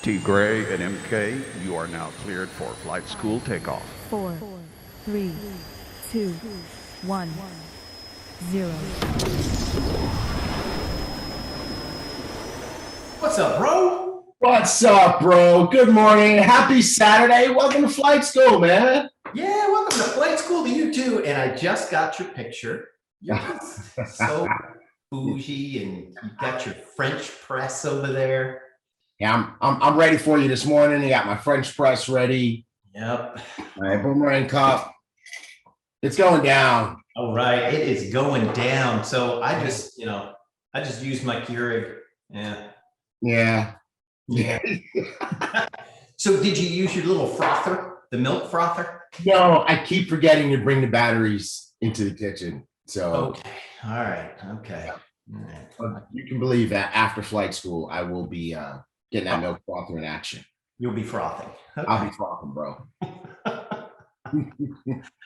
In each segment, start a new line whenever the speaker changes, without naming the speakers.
T. Gray and MK, you are now cleared for flight school takeoff.
4, 3, 2, 1, 0.
What's up, bro?
What's up, bro? Good morning. Happy Saturday. Welcome to flight school, man.
Yeah, welcome to flight school to you too. And I just got your picture. You're so bougie, and you got your French press over there.
Yeah, I'm ready for you this morning. I got my French press ready.
Yep.
My Boomerang cup. It's going down.
All right, it is going down. So I just used my Keurig. Yeah. So did you use your little frother, the milk frother?
No, I keep forgetting to bring the batteries into the kitchen. So
Okay. All right. Okay. All right.
you can believe that after flight school, I will be getting that milk frother in action.
You'll be frothing. Okay.
I'll be frothing, bro.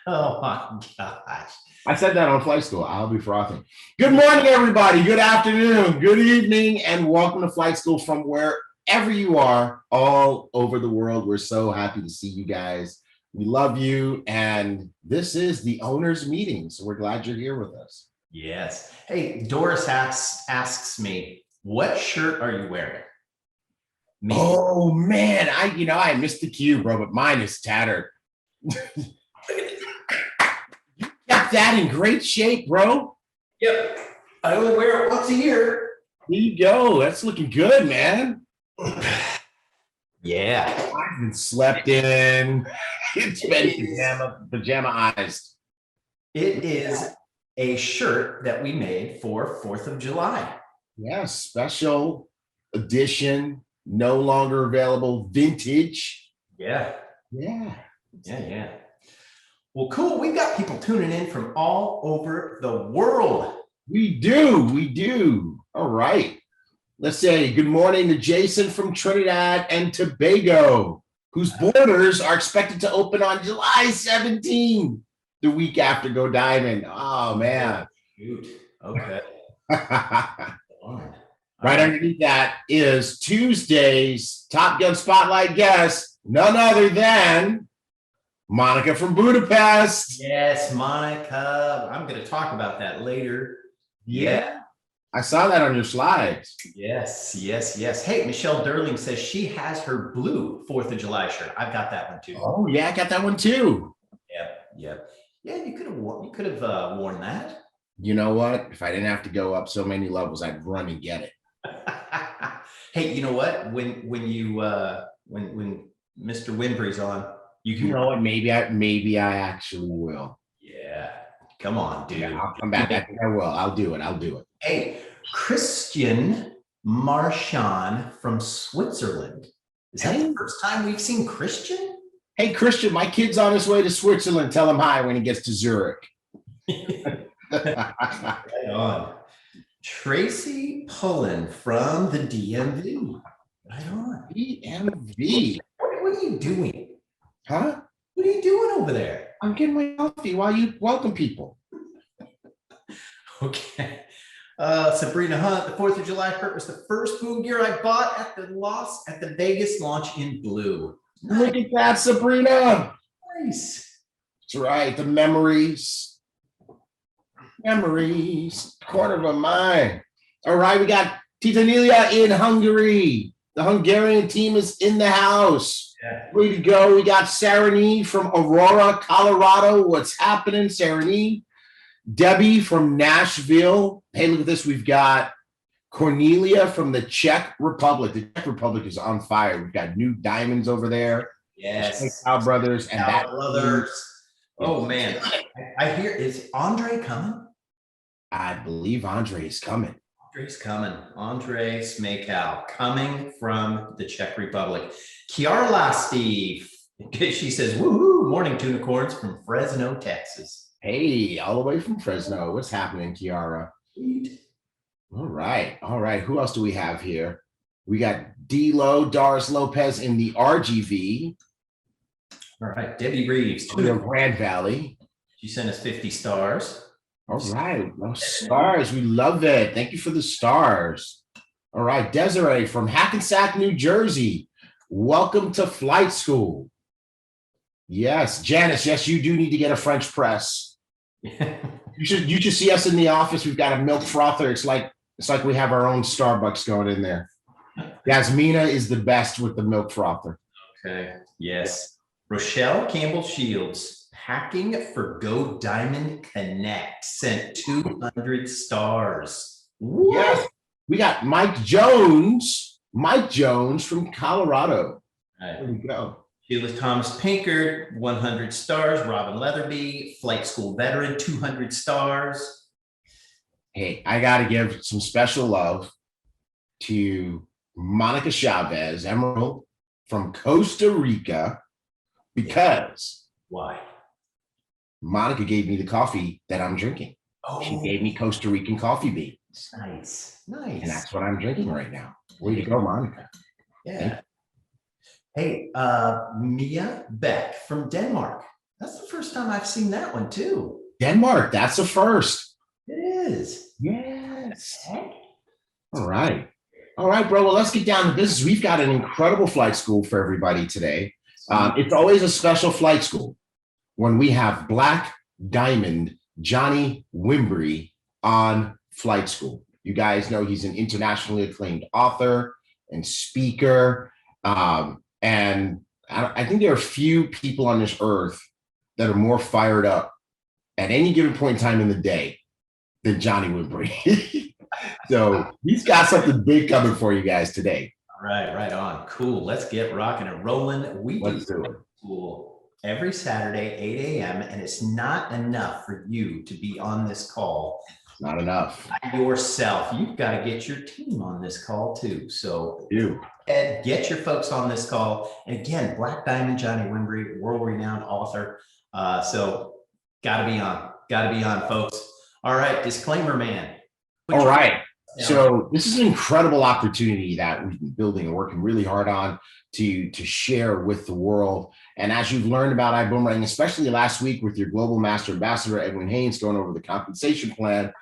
Oh my gosh.
I said that on flight school. I'll be frothing. Good morning, everybody. Good afternoon. Good evening, and welcome to flight school from wherever you are, all over the world. We're so happy to see you guys. We love you, and this is the owners' meeting. So we're glad you're here with us.
Yes. Hey, Doris asks me, what shirt are you wearing? Me.
Oh man, I missed the cue, bro, but mine is tattered. You got that in great shape, bro.
Yep. I only wear it once a year.
There you go. That's looking good, man.
Yeah.
I've been slept in. It's been pajamaized.
It is a shirt that we made for 4th of July.
Yeah, special edition, no longer available, vintage.
Yeah.
Yeah.
Yeah. Well, cool. We've got people tuning in from all over the world.
We do. All right. Let's say good morning to Jason from Trinidad and Tobago, whose borders are expected to open on July 17, the week after Go Diamond. Oh, man.
Shoot. Okay.
Right underneath that is Tuesday's Top Gun Spotlight guest, none other than Monica from Budapest.
Yes, Monica. I'm going to talk about that later. Yeah.
I saw that on your slides.
Yes. Hey, Michelle Durling says she has her blue 4th of July shirt. I've got that one too.
Oh yeah, I got that one too.
Yep. Yeah, you could have worn that.
You know what? If I didn't have to go up so many levels, I'd run and get it.
Hey, you know what? When Mr. Wimbrey's on, you can.
You know what? Maybe I actually will.
Yeah. Come on, dude.
Yeah, I'll come back. I think I will. I'll do it.
Hey, Christian Marchand from Switzerland. Is that the first time we've seen Christian?
Hey, Christian, my kid's on his way to Switzerland. Tell him hi when he gets to Zurich.
Right on. Tracy Pullen from the DMV. Right on.
DMV.
What are you doing?
Huh?
What are you doing over there?
I'm getting my coffee while you welcome people.
Okay. Sabrina Hunt, the 4th of July shirt was the first BÜM gear I bought at the Vegas launch in blue.
Look at that, Sabrina.
Nice.
That's right. The memories. Corner of a mind. All right, we got Titanilia in Hungary. The Hungarian team is in the house.
Yeah.
Way to go. We got Sarani from Aurora, Colorado. What's happening, Sarani? Debbie from Nashville. Hey, look at this. We've got Cornelia from the Czech Republic. The Czech Republic is on fire. We've got new diamonds over there.
Yes.
Our brothers and that
brothers. Oh man. I hear, is Andre coming?
I believe Andre is coming.
Andre's coming. Andre Smakal coming from the Czech Republic. Kiara Lasty, she says, woohoo, morning tunicorns from Fresno, Texas.
Hey, all the way from Fresno. What's happening, Kiara?
Sweet.
All right. Who else do we have here? We got D-Lo, Doris Lopez in the RGV.
All right, Debbie Reeves.
Grand Valley.
She sent us 50 stars.
All right, those stars, we love it. Thank you for the stars. All right, Desiree from Hackensack, New Jersey. welcome to flight school. Yes, Janice, yes, you do need to get a French press. You should see us in the office. We've got a milk frother. It's like we have our own Starbucks going in there. Yasmina is the best with the milk frother.
Okay. Yes. Rochelle Campbell Shields, packing for Go Diamond Connect, sent 200 stars. What?
Yes. We got Mike Jones from Colorado.
Right.
There we go.
Sheila Thomas Pinkard, 100 stars. Robin Leatherby, flight school veteran, 200 stars.
Hey, I got to give some special love to Monica Chavez Emerald from Costa Rica, because
why?
Monica gave me the coffee that I'm drinking.
Oh,
she gave me Costa Rican coffee beans.
Nice.
And that's what I'm drinking right now. Way to go, Monica.
Yeah. Hey, Mia Beck from Denmark. That's the first time I've seen that one too.
Denmark, that's a first.
It is.
Yes. All right, bro. Well, let's get down to business. We've got an incredible flight school for everybody today. It's always a special flight school when we have Black Diamond Johnny Wimbry on flight school. You guys know he's an internationally acclaimed author and speaker. And I think there are few people on this earth that are more fired up at any given point in time in the day than Johnny Wimbry. So he's got something big coming for you guys today.
All right, right on. Cool. Let's get rocking and rolling. We
Let's do it.
Cool. Every Saturday, 8 a.m. And it's not enough for you to be on this call.
Not enough.
By yourself. You've got to get your team on this call too. So Ed, get your folks on this call. And again, Black Diamond Johnny Wimbry, world-renowned author. So gotta be on, folks. All right, disclaimer, man.
All right. So this is an incredible opportunity that we've been building and working really hard on to share with the world. And as you've learned about Ibüümerang, especially last week with your Global Master Ambassador, Edwin Haynes, going over the compensation plan,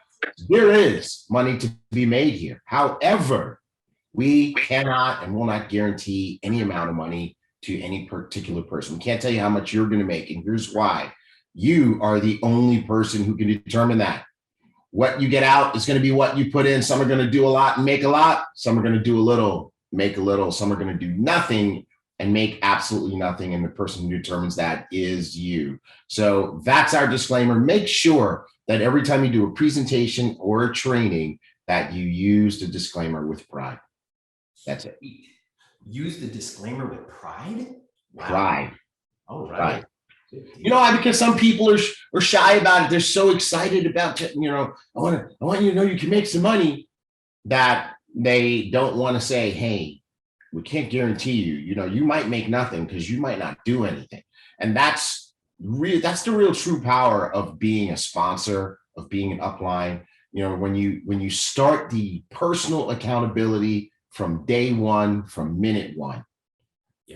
there is money to be made here. However, we cannot and will not guarantee any amount of money to any particular person. We can't tell you how much you're going to make. And here's why. You are the only person who can determine that. What you get out is going to be what you put in. Some are going to do a lot and make a lot. Some are going to do a little, make a little. Some are going to do nothing and make absolutely nothing. And the person who determines that is you. So that's our disclaimer. Make sure that every time you do a presentation or a training that you use the disclaimer with pride. That's it.
Use the disclaimer with pride? Wow.
Pride.
All right.
Pride. You know, because some people are shy about it. They're so excited about, I want you to know you can make some money, that they don't want to say, hey, we can't guarantee you, you might make nothing because you might not do anything. And that's the real true power of being a sponsor, of being an upline. When you start the personal accountability from day one, from minute one.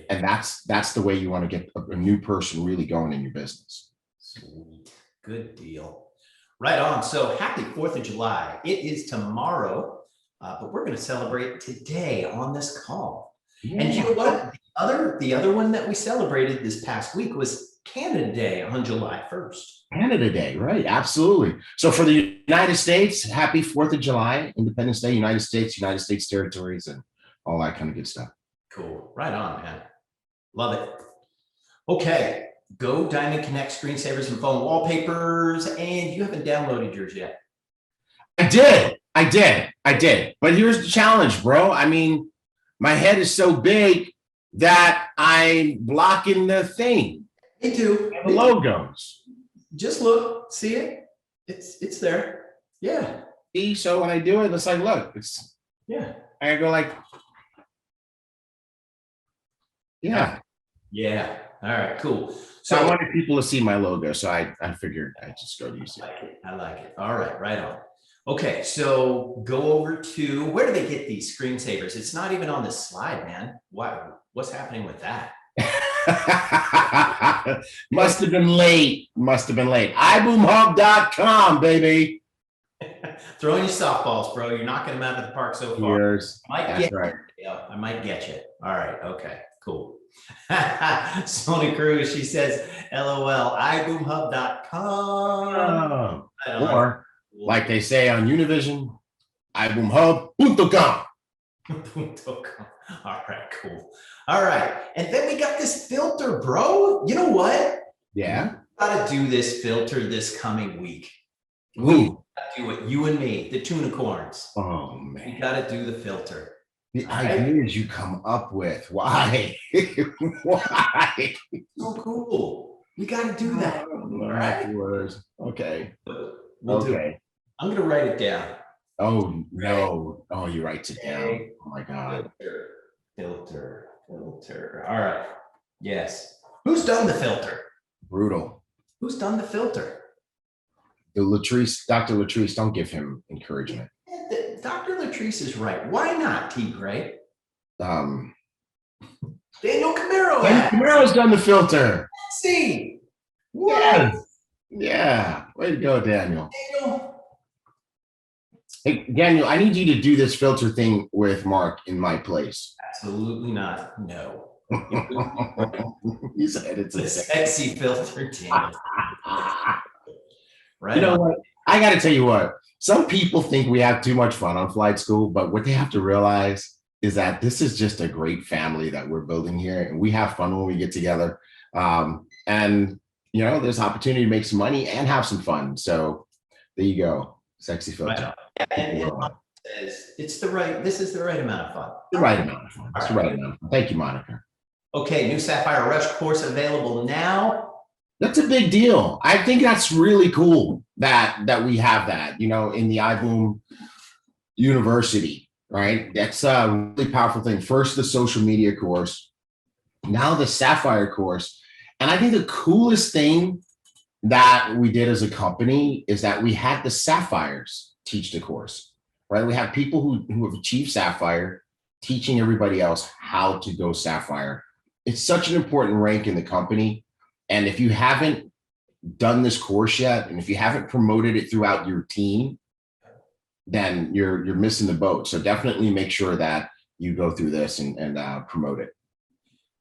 And that's the way you want to get a new person really going in your business.
Sweet. Good deal. Right on. So happy 4th of July. It is tomorrow, but we're going to celebrate today on this call. Yeah. And you know what? The other one that we celebrated this past week was Canada Day on July 1st.
Canada Day, right? Absolutely. So for the United States, happy 4th of July, Independence Day, United States territories, and all that kind of good stuff.
Cool. Right on, man. Love it. Okay. Go Diamond Connect screensavers and phone wallpapers. And you haven't downloaded yours yet.
I did. But here's the challenge, bro. I mean, my head is so big that I'm blocking the thing.
Me too.
The logos.
Just look, see it? It's there. Yeah.
See, so when I do it, it's like, look, I go like, yeah.
All right, cool.
So I wanted people to see my logo, so I figured I'd just go to use it.
I like it. All right, right on. Okay, so go over to, where do they get these screensavers? It's not even on this slide, man. What's happening with that?
Must have been late. Iboomerang.com, baby.
Throwing you softballs, bro. You're knocking them out of the park so far.
Cheers. That's right.
Yeah, I might get you. All right. Okay, cool. Sony Cruz, she says, LOL, iboomhub.com.
Or like they say on Univision, iboomhub.com.
All right, cool. All right. And then we got this filter, bro. You know what?
Yeah.
Gotta do this filter this coming week.
Ooh.
Do it, you and me, the tunicorns.
Oh
We
man.
gotta do the filter.
The ideas you come up with. Why? Why?
So cool. We gotta do that.
All right. Words. Okay.
We'll do it.
Okay.
I'm gonna write it down.
Oh no. Oh, you write it down. Oh my God.
Filter. All right. Yes. Who's done the filter?
Brutal.
Who's done the filter?
The Latrice, Dr. Latrice, don't give him encouragement.
Dr. Latrice is right. Why not, T. Gray?
Daniel
Daniel Camaro.
Camaro's done the filter.
See.
Yes. Yeah. Way to go, Daniel.
Daniel.
Hey, Daniel, I need you to do this filter thing with Mark in my place.
Absolutely not. No.
You said it's
The
a
sexy filter, Daniel. Right.
You know
on.
what? I got to tell you what. Some people think we have too much fun on flight school, but what they have to realize is that this is just a great family that we're building here, and we have fun when we get together. And you know, there's opportunity to make some money and have some fun. So there you go, sexy filter.
Right. And Monica says it's the right. This is the right amount of fun.
The right amount of fun. It's the right amount of fun. Thank you, Monica.
Okay, new Sapphire Rush course available now.
That's a big deal. I think that's really cool that we have that, you know, in the iBoom University, right? That's a really powerful thing. First, the social media course, now the Sapphire course. And I think the coolest thing that we did as a company is that we had the Sapphires teach the course, right? We have people who have achieved Sapphire teaching everybody else how to go Sapphire. It's such an important rank in the company. And if you haven't done this course yet, and if you haven't promoted it throughout your team, then you're missing the boat. So definitely make sure that you go through this and promote it.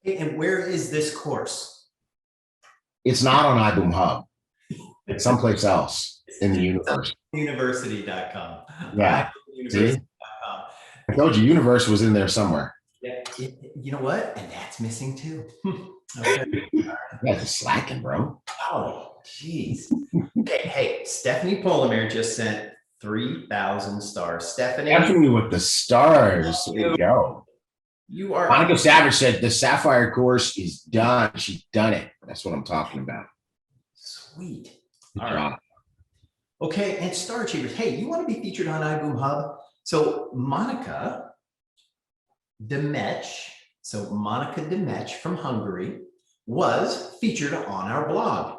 And where is this course?
It's not on iBoom Hub. It's someplace else in the universe.
University.com.
Yeah. See? I told you, universe was in there somewhere.
Yeah. You know what? And that's missing too. Okay.
You guys are slacking, bro.
Oh, jeez. Okay, hey, Stephanie Polomere just sent 3,000 stars.
Stephanie with the stars. There you go.
You are.
Monica Savage said the Sapphire course is done. She's done it. That's what I'm talking about.
Sweet.
Good
All
job.
right. Okay, and Star Achievers. Hey, you want to be featured on iBoom Hub? So Monica Demech, from Hungary, was featured on our blog.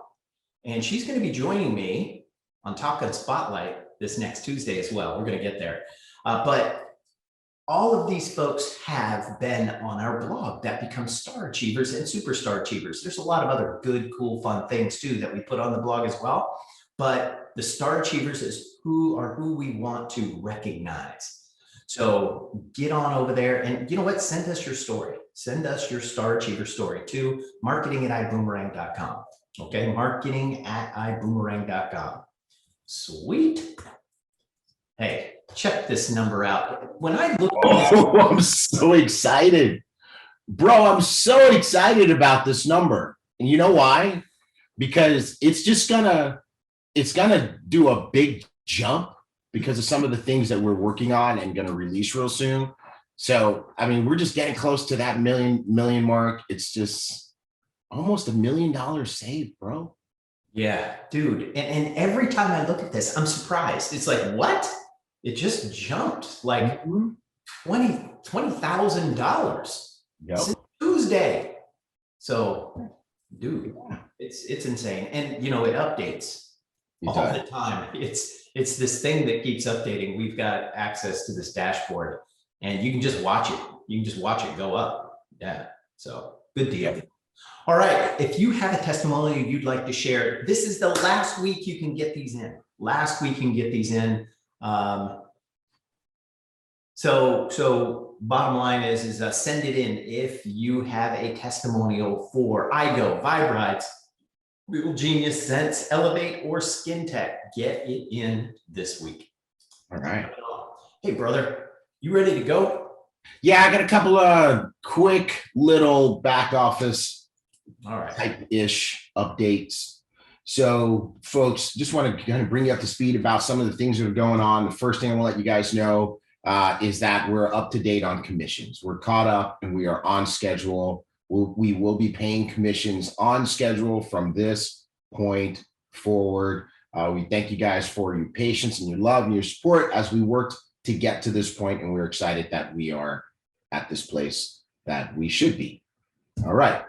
And she's going to be joining me on Top Gun Spotlight this next Tuesday as well. We're going to get there. But all of these folks have been on our blog that become Star Achievers and Superstar Achievers. There's a lot of other good, cool, fun things too that we put on the blog as well. But the Star Achievers is who we want to recognize. So get on over there, and you know what? Send us your story. Send us your Star Achiever story to marketing@iboomerang.com. Okay, marketing@iboomerang.com. Sweet. Hey, check this number out. When I look,
I'm so excited, bro. I'm so excited about this number, and you know why? Because it's gonna do a big jump because of some of the things that we're working on and going to release real soon. So, I mean, we're just getting close to that million mark. It's just almost $1 million saved, bro.
yeah, dude. And every time I look at this, I'm surprised. It's like, what? It just jumped like $20,000 since Tuesday. So, dude, it's insane. And you know, it updates all the time. It's this thing that keeps updating. We've got access to this dashboard, and you can just watch it. You can just watch it go up. Yeah. So good deal. All right. If you have a testimonial you'd like to share, this is the last week you can get these in. Last week you can get these in. So bottom line is send it in if you have a testimonial for iGo, Vibrides, Google Genius, Sense, Elevate, or Skin Tech. Get it in this week.
All right.
Hey, brother, you ready to go?
Yeah, I got a couple of quick little back office type-ish updates. So, folks, just want to kind of bring you up to speed about some of the things that are going on. The first thing I want to let you guys know is that we're up to date on commissions. We're caught up and we are on schedule. We will be paying commissions on schedule from this point forward. We thank you guys for your patience and your love and your support as we worked to get to this point, and we're excited that we are at this place that we should be. All right.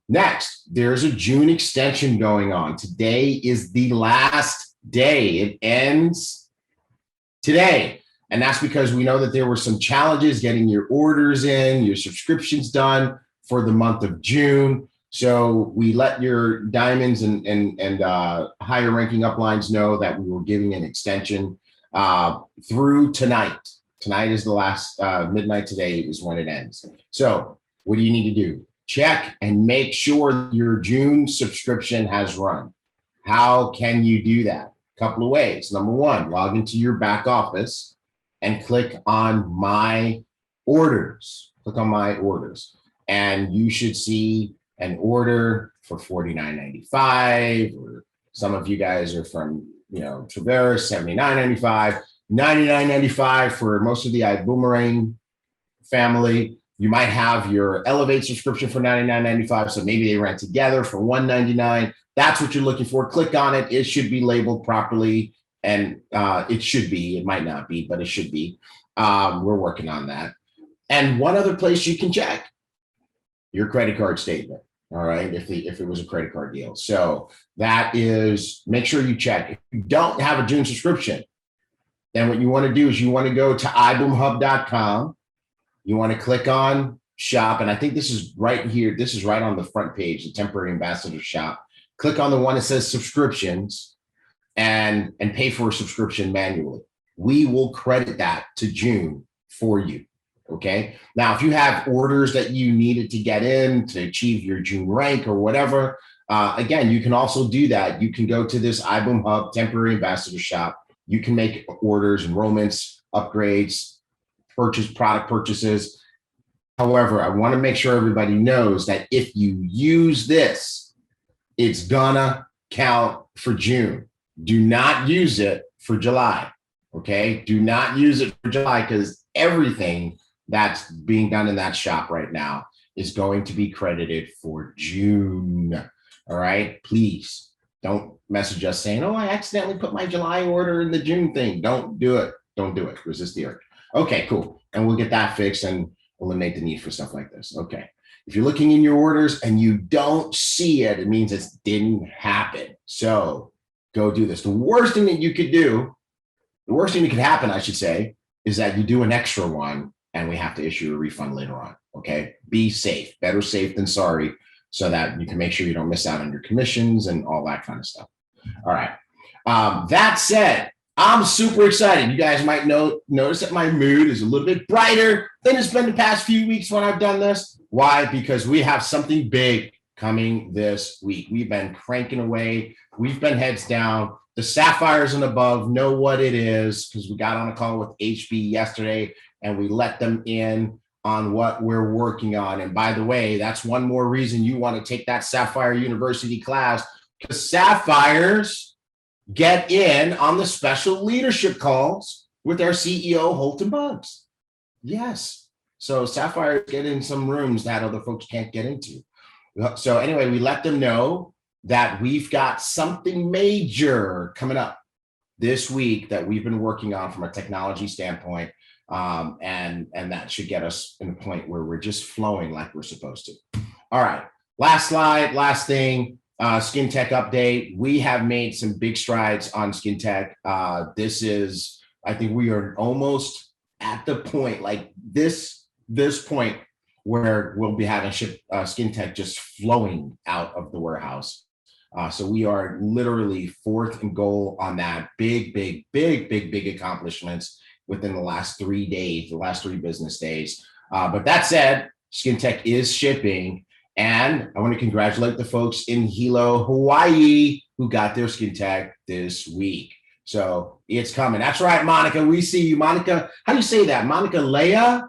Next, there's a June extension going on. Today is the last day. It ends today. And that's because we know that there were some challenges getting your orders in, your subscriptions done for the month of June. So we let your diamonds and higher ranking uplines know that we were giving an extension through tonight. Tonight is the last, midnight today is when it ends. So what do you need to do? Check and make sure your June subscription has run. How can you do that? A couple of ways. Number one, log into your back office and click on my orders. Click on my orders. And you should see an order for $49.95, or some of you guys are from, Traverse, $79.95, $99.95 for most of the Ibüümerang family. You might have your Elevate subscription for $99.95, so maybe they rent together for $199. That's what you're looking for. Click on it. It should be labeled properly, and it should be. It might not be, but it should be. We're working on that. And one other place you can check, your credit card statement. All right, if it was a credit card deal. So that is, make sure you check. If you don't have a June subscription, then what you want to do is you want to go to iboomhub.com. You want to click on shop. And I think this is right here. This is right on the front page, the temporary ambassador shop. Click on the one that says subscriptions and pay for a subscription manually. We will credit that to June for you. Okay. Now, if you have orders that you needed to get in to achieve your June rank or whatever, again, you can also do that. You can go to this iBoom Hub temporary ambassador shop. You can make orders, enrollments, upgrades, product purchases. However, I want to make sure everybody knows that if you use this, it's gonna count for June. Do not use it for July. Okay. Do not use it for July, because everything that's being done in that shop right now is going to be credited for June. All right. Please don't message us saying, oh, I accidentally put my July order in the June thing. Don't do it. Don't do it. Resist the urge. Okay, cool. And we'll get that fixed and eliminate the need for stuff like this. Okay. If you're looking in your orders and you don't see it, it means it didn't happen. So go do this. The worst thing that you could do, the worst thing that could happen, I should say, is that you do an extra one and we have to issue a refund later on. Okay. Be safe. Better safe than sorry, so that you can make sure you don't miss out on your commissions and all that kind of stuff. All right. That said, I'm super excited. You guys might notice that my mood is a little bit brighter than it's been the past few weeks when I've done this. Why? Because we have something big coming this week. We've been cranking away. We've been heads down. The Sapphires and above know what it is, because we got on a call with HB yesterday and we let them in on what we're working on. And by the way, that's one more reason you want to take that Sapphire University class, because Sapphires get in on the special leadership calls with our CEO, Holton Buggs. Yes. So Sapphires get in some rooms that other folks can't get into. So anyway, we let them know that we've got something major coming up this week that we've been working on from a technology standpoint. And that should get us in a point where we're just flowing like we're supposed to. All right. Last slide, last thing. Skin Tech update. We have made some big strides on Skin Tech. This is, I think we are almost at the point, like this point where we'll be having Skin Tech just flowing out of the warehouse. So we are literally fourth and goal on that. Big accomplishments within the last 3 days, the last 3 business days. But that said, Skin Tech is shipping. And I want to congratulate the folks in Hilo, Hawaii, who got their Skin Tech this week. So it's coming. That's right, Monica. We see you. Monica, how do you say that? Monica Leia?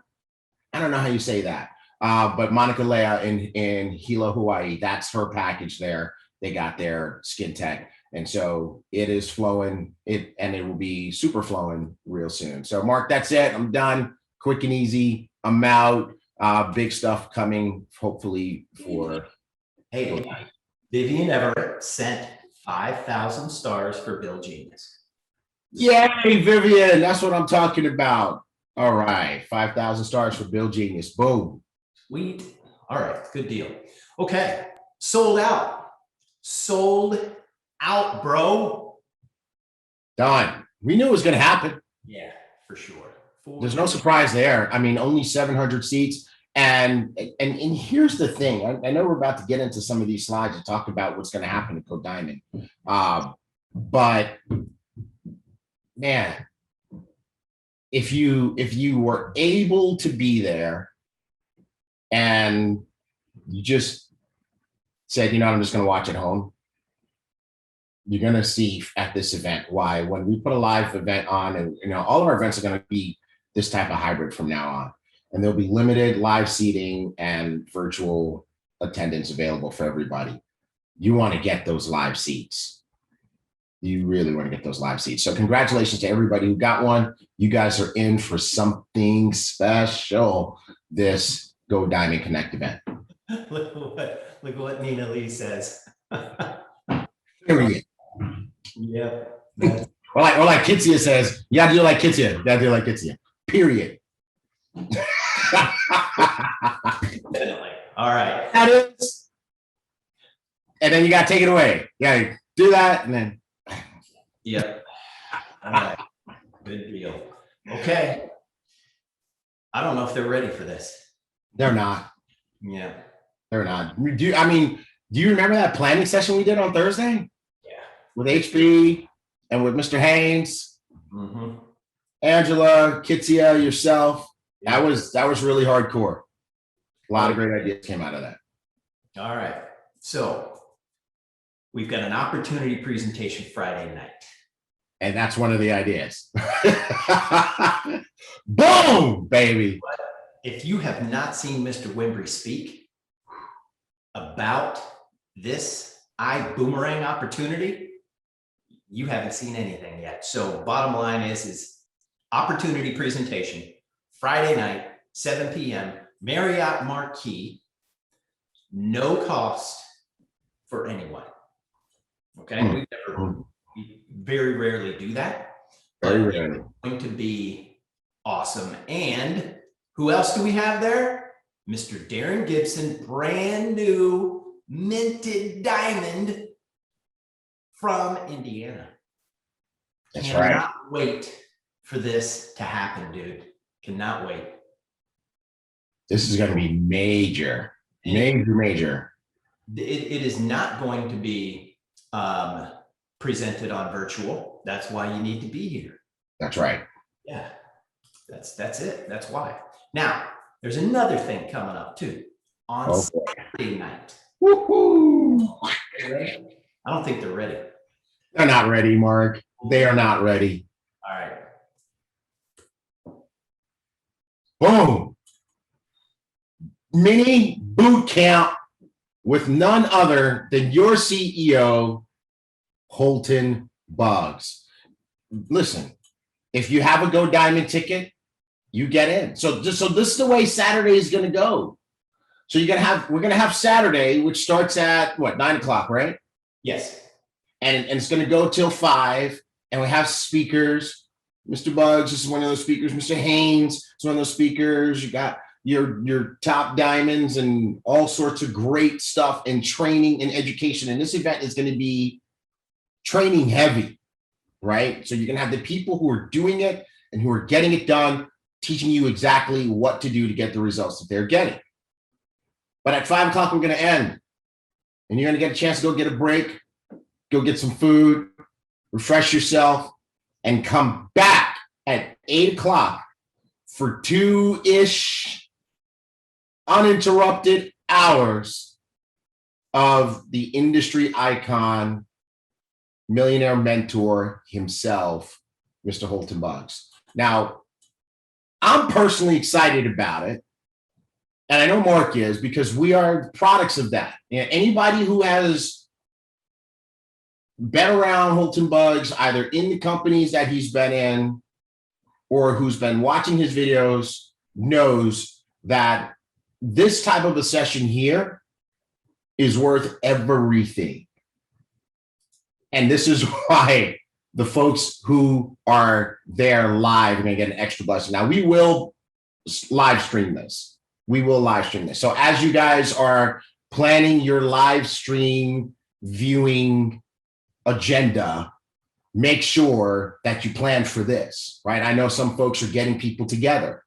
I don't know how you say that. But Monica Leia in Hilo, Hawaii, that's her package there. They got their Skin Tech. And so it is flowing, and it will be super flowing real soon. So Mark, that's it. I'm done. Quick and easy. I'm out. Big stuff coming, hopefully, for.
Hey, Vivian Everett sent 5,000 stars for Bill Genius.
Yay, Vivian. That's what I'm talking about. All right. 5,000 stars for Bill Genius. Boom.
Sweet. All right. Good deal. Okay. Sold out. Sold out, bro.
Done. We knew it was going to happen.
Yeah, for sure.
There's no surprise there. I mean, only 700 seats. And here's the thing. I know we're about to get into some of these slides and talk about what's going to happen to Code Diamond. But man, if you were able to be there and you just said, I'm just going to watch at home, you're going to see at this event why when we put a live event on, and all of our events are going to be this type of hybrid from now on, and there'll be limited live seating and virtual attendance available for everybody. You want to get those live seats. You really want to get those live seats. So congratulations to everybody who got one. You guys are in for something special this Go Diamond Connect event.
Look at what Nina Lee says.
Period.
Yeah.
Or like Kitsia says, you gotta do like Kitsia. You gotta do like Kitsia. Period.
Definitely. All right.
That is. And then you gotta take it away. Yeah, do that and then.
Yep. All right. Good deal. Okay. I don't know if they're ready for this.
They're not.
Yeah.
They're not. Do you remember that planning session we did on Thursday?
Yeah.
With HB and with Mr. Haynes, Angela, Kitsia, yourself.
Yeah.
That was really hardcore. A lot of great ideas came out of that.
All right. So we've got an opportunity presentation Friday night.
And that's one of the ideas. Boom, baby.
But if you have not seen Mr. Wimbrey speak about this Ibüümerang opportunity, you haven't seen anything yet. So bottom line is opportunity presentation, Friday night, 7 p.m., Marriott Marquis, no cost for anyone. Okay, we very rarely do that.
Very rarely.
It's going to be awesome. And who else do we have there? Mr. Darren Gibson, brand new minted diamond from Indiana.
That's
Cannot wait for this to happen, dude. Cannot wait.
This is going to be major.
It is not going to be presented on virtual. That's why you need to be here.
That's right.
Yeah, that's it. That's why. Now, there's another thing coming up too on Saturday night.
Woohoo!
I don't think they're ready.
They're not ready, Mark. They are not ready.
All right.
Boom. Mini boot camp with none other than your CEO, Holton Buggs. Listen, if you have a Go Diamond ticket, you get in. So this is the way Saturday is going to go. So we're going to have Saturday, which starts at 9 o'clock, right?
Yes.
And it's going to go till 5. And we have speakers. Mr. Buggs, this is one of those speakers. Mr. Haynes is one of those speakers. You got your top diamonds and all sorts of great stuff and training and education. And this event is going to be training heavy, right? So you're going to have the people who are doing it and who are getting it done, teaching you exactly what to do to get the results that they're getting. But at 5 o'clock, we're going to end. And you're going to get a chance to go get a break, go get some food, refresh yourself, and come back at 8 o'clock for 2-ish uninterrupted hours of the industry icon, millionaire mentor himself, Mr. Holton Buggs. Now, I'm personally excited about it. And I know Mark is, because we are products of that. Anybody who has been around Holton Buggs, either in the companies that he's been in or who's been watching his videos, knows that this type of a session here is worth everything. And this is why the folks who are there live are going to get an extra blessing. Now, we will live stream this. We will live stream this. So as you guys are planning your live stream viewing agenda, make sure that you plan for this, right? I know some folks are getting people together.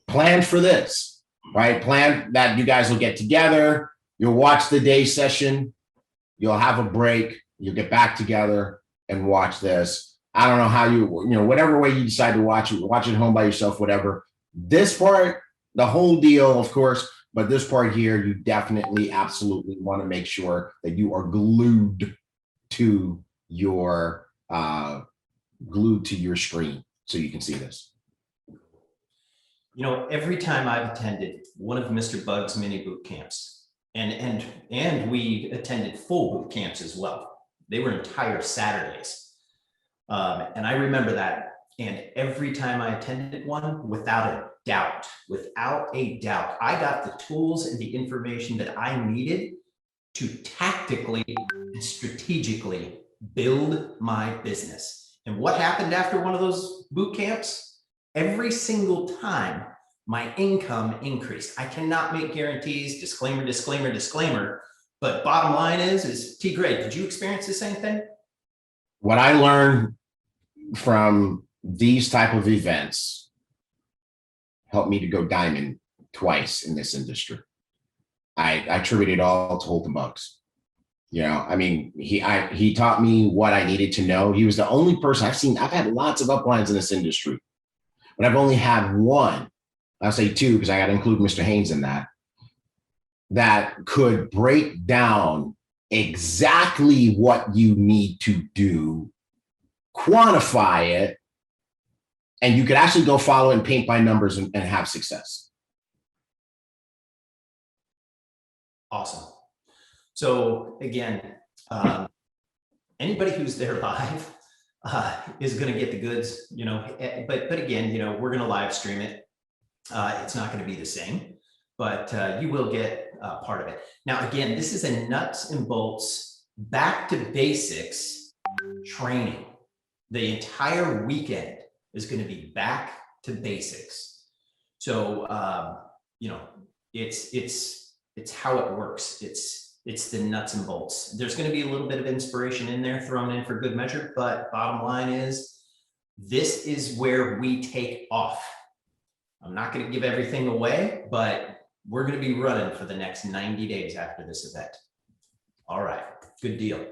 Plan for this, right? Plan that you guys will get together. You'll watch the day session. You'll have a break. You'll get back together and watch this. I don't know how whatever way you decide to watch it home by yourself, whatever. This part, the whole deal, of course, but this part here, you definitely, absolutely want to make sure that you are glued to your screen so you can see this.
You know, every time I've attended one of Mr. Buggs' mini boot camps, and we attended full boot camps as well. They were entire Saturdays. And I remember that. And every time I attended one, without a doubt, I got the tools and the information that I needed to tactically and strategically build my business. And what happened after one of those boot camps? Every single time my income increased. I cannot make guarantees, disclaimer, disclaimer, disclaimer. But bottom line is T. Gray, did you experience the same thing?
What I learned from these type of events helped me to go diamond twice in this industry. I attribute it all to Holton Buggs. You know, I mean, he taught me what I needed to know. He was the only person I've had lots of uplines in this industry, but I've only had one. I'll say two, because I got to include Mr. Haynes in that could break down exactly what you need to do, quantify it, and you could actually go follow it and paint by numbers and have success.
Awesome. So again, anybody who's there live is going to get the goods, you know, but again, you know, we're going to live stream it. It's not going to be the same, but you will get part of it. Now, again, this is a nuts and bolts, back to basics training. The entire weekend is going to be back to basics. So, you know, it's how it works. It's the nuts and bolts. There's going to be a little bit of inspiration in there thrown in for good measure, but bottom line is, this is where we take off. I'm not going to give everything away, but we're going to be running for the next 90 days after this event. All right, good deal.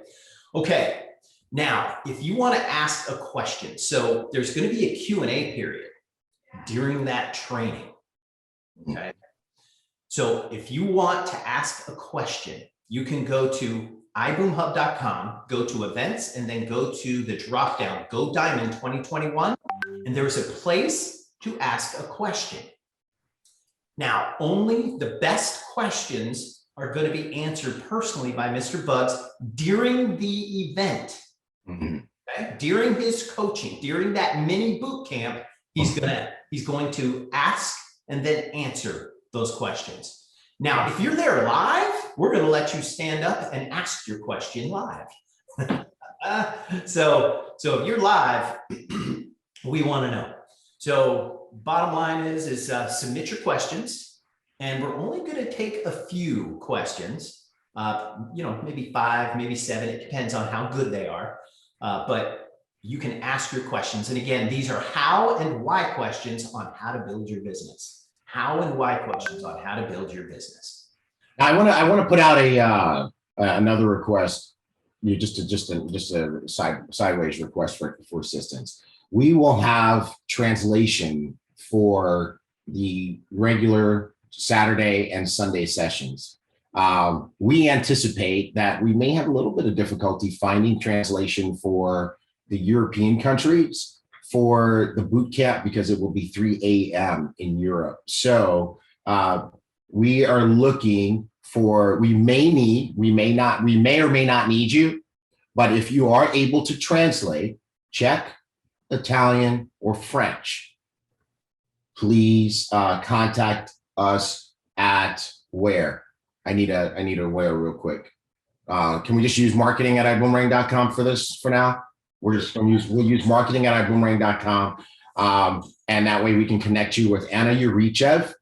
Okay, now, if you want to ask a question, so there's going to be a Q&A period during that training, okay? So if you want to ask a question, you can go to iboomhub.com, go to events, and then go to the drop-down, Go Diamond 2021, and there's a place to ask a question. Now, only the best questions are going to be answered personally by Mr. Buggs during the event. Okay? During his coaching, during that mini boot camp, he's going to ask and then answer those questions. Now, if you're there live, we're going to let you stand up and ask your question live. So if you're live, we want to know. So bottom line is submit your questions, and we're only going to take a few questions, you know, maybe 5, maybe 7. It depends on how good they are. But you can ask your questions. And again, these are how and why questions on how to build your business. How and why questions on how to build your business.
Now, I want to put out another request. just a sideways request for assistance. We will have translation for the regular Saturday and Sunday sessions. We anticipate that we may have a little bit of difficulty finding translation for the European countries for the boot camp because it will be 3 a.m. in Europe. So we are looking for, we may or may not need you, but if you are able to translate Czech, Italian, or French, please contact us at where? I need a where real quick. Can we just use marketing@iboomerang.com for this for now? We'll use marketing@iboomerang.com. And that way we can connect you with Anna Yurichev,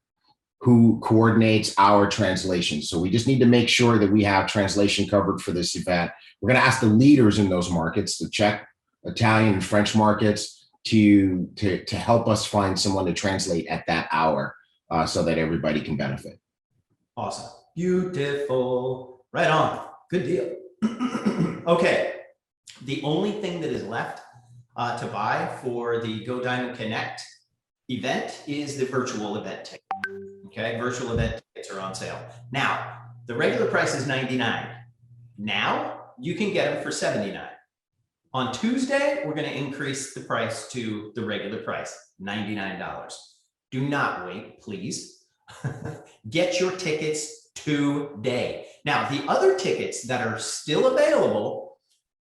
who coordinates our translation. So we just need to make sure that we have translation covered for this event. We're going to ask the leaders in those markets, the Czech, Italian, and French markets, to help us find someone to translate at that hour so that everybody can benefit.
Awesome. Beautiful. Right on. Good deal. Okay. The only thing that is left to buy for the Go Diamond Connect event is the virtual event ticket. Okay, virtual event tickets are on sale. Now, the regular price is $99. Now, you can get them for $79. On Tuesday, we're going to increase the price to the regular price, $99. Do not wait, please. Get your tickets today. Now, the other tickets that are still available,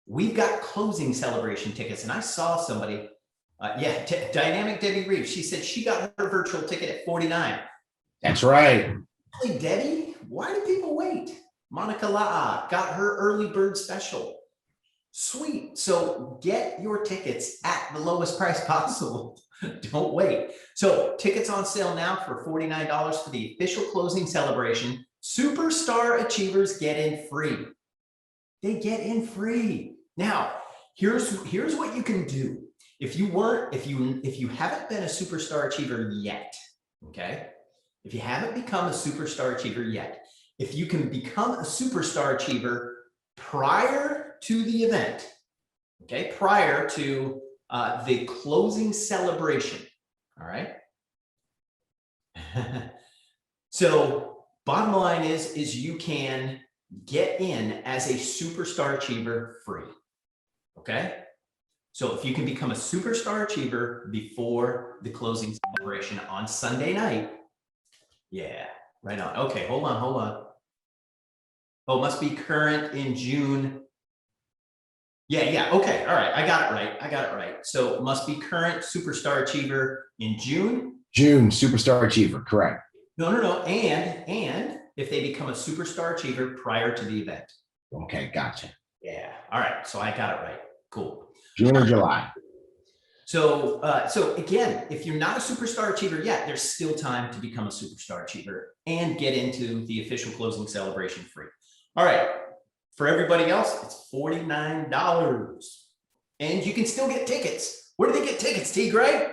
we've got closing celebration tickets. And I saw somebody, Dynamic Debbie Reeves, she said she got her virtual ticket at $49.
That's right.
Hey, Debbie, why do people wait? Monica La'a got her early bird special. Sweet. So get your tickets at the lowest price possible. Don't wait. So tickets on sale now for $49 for the official closing celebration. Superstar achievers get in free. They get in free. Now, here's what you can do. If you haven't been a superstar achiever yet, okay? If you haven't become a superstar achiever yet, if you can become a superstar achiever prior to the event, okay, prior to the closing celebration, all right? So bottom line is you can get in as a superstar achiever free, okay? So if you can become a superstar achiever before the closing celebration on Sunday night, yeah, right on. Okay, hold on. Oh, must be current in June. Yeah, okay, all right, I got it right. So it must be current superstar achiever in June?
June, superstar achiever, correct.
No, and if they become a superstar achiever prior to the event.
Okay, gotcha.
Yeah, all right, so I got it right, cool.
June or July.
So again, if you're not a superstar achiever yet, there's still time to become a superstar achiever and get into the official closing celebration free. All right, for everybody else, it's $49. And you can still get tickets. Where do they get tickets, T. Gray?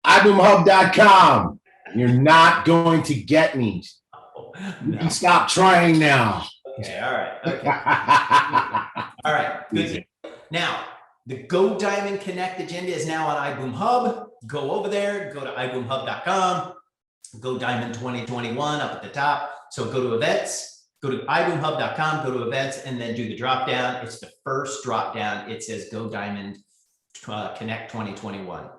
iboomhub.com. You're not going to get me.
Oh,
You can stop trying now.
Okay, all right. Okay. All right, good. Now, the Go Diamond Connect agenda is now on iBoom Hub. Go over there, go to iboomhub.com, Go Diamond 2021 up at the top. So go to events, go to iboomhub.com, go to events, and then do the drop down. It's the first drop down. It says Go Diamond Connect 2021.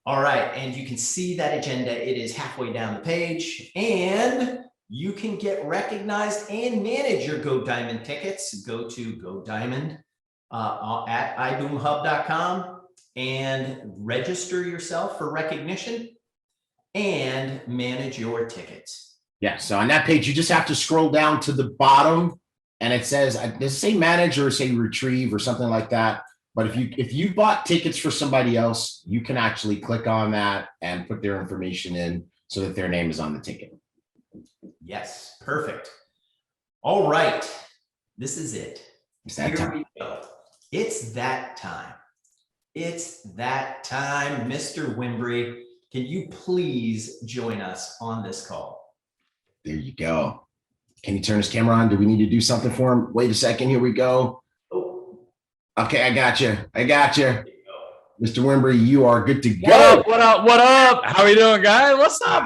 All right, and you can see that agenda. It is halfway down the page, and you can get recognized and manage your Go Diamond tickets. Go to Go Diamond at iboomhub.com and register yourself for recognition and manage your tickets.
Yeah, so on that page, you just have to scroll down to the bottom and it says, does it say manage or say retrieve or something like that? But if you bought tickets for somebody else, you can actually click on that and put their information in so that their name is on the ticket.
Yes, perfect. All right, this is it.
It's that
Here
time.
we go. It's that time. It's that time. Mr. Wimbrey, can you please join us on this call?
There you go. Can you turn his camera on? Do we need to do something for him? Wait a second. Here we go.
Oh,
Okay, I got you. Mr. Wimbrey, you are good to go.
What up? What up? What up? How are you doing, guys? What's up?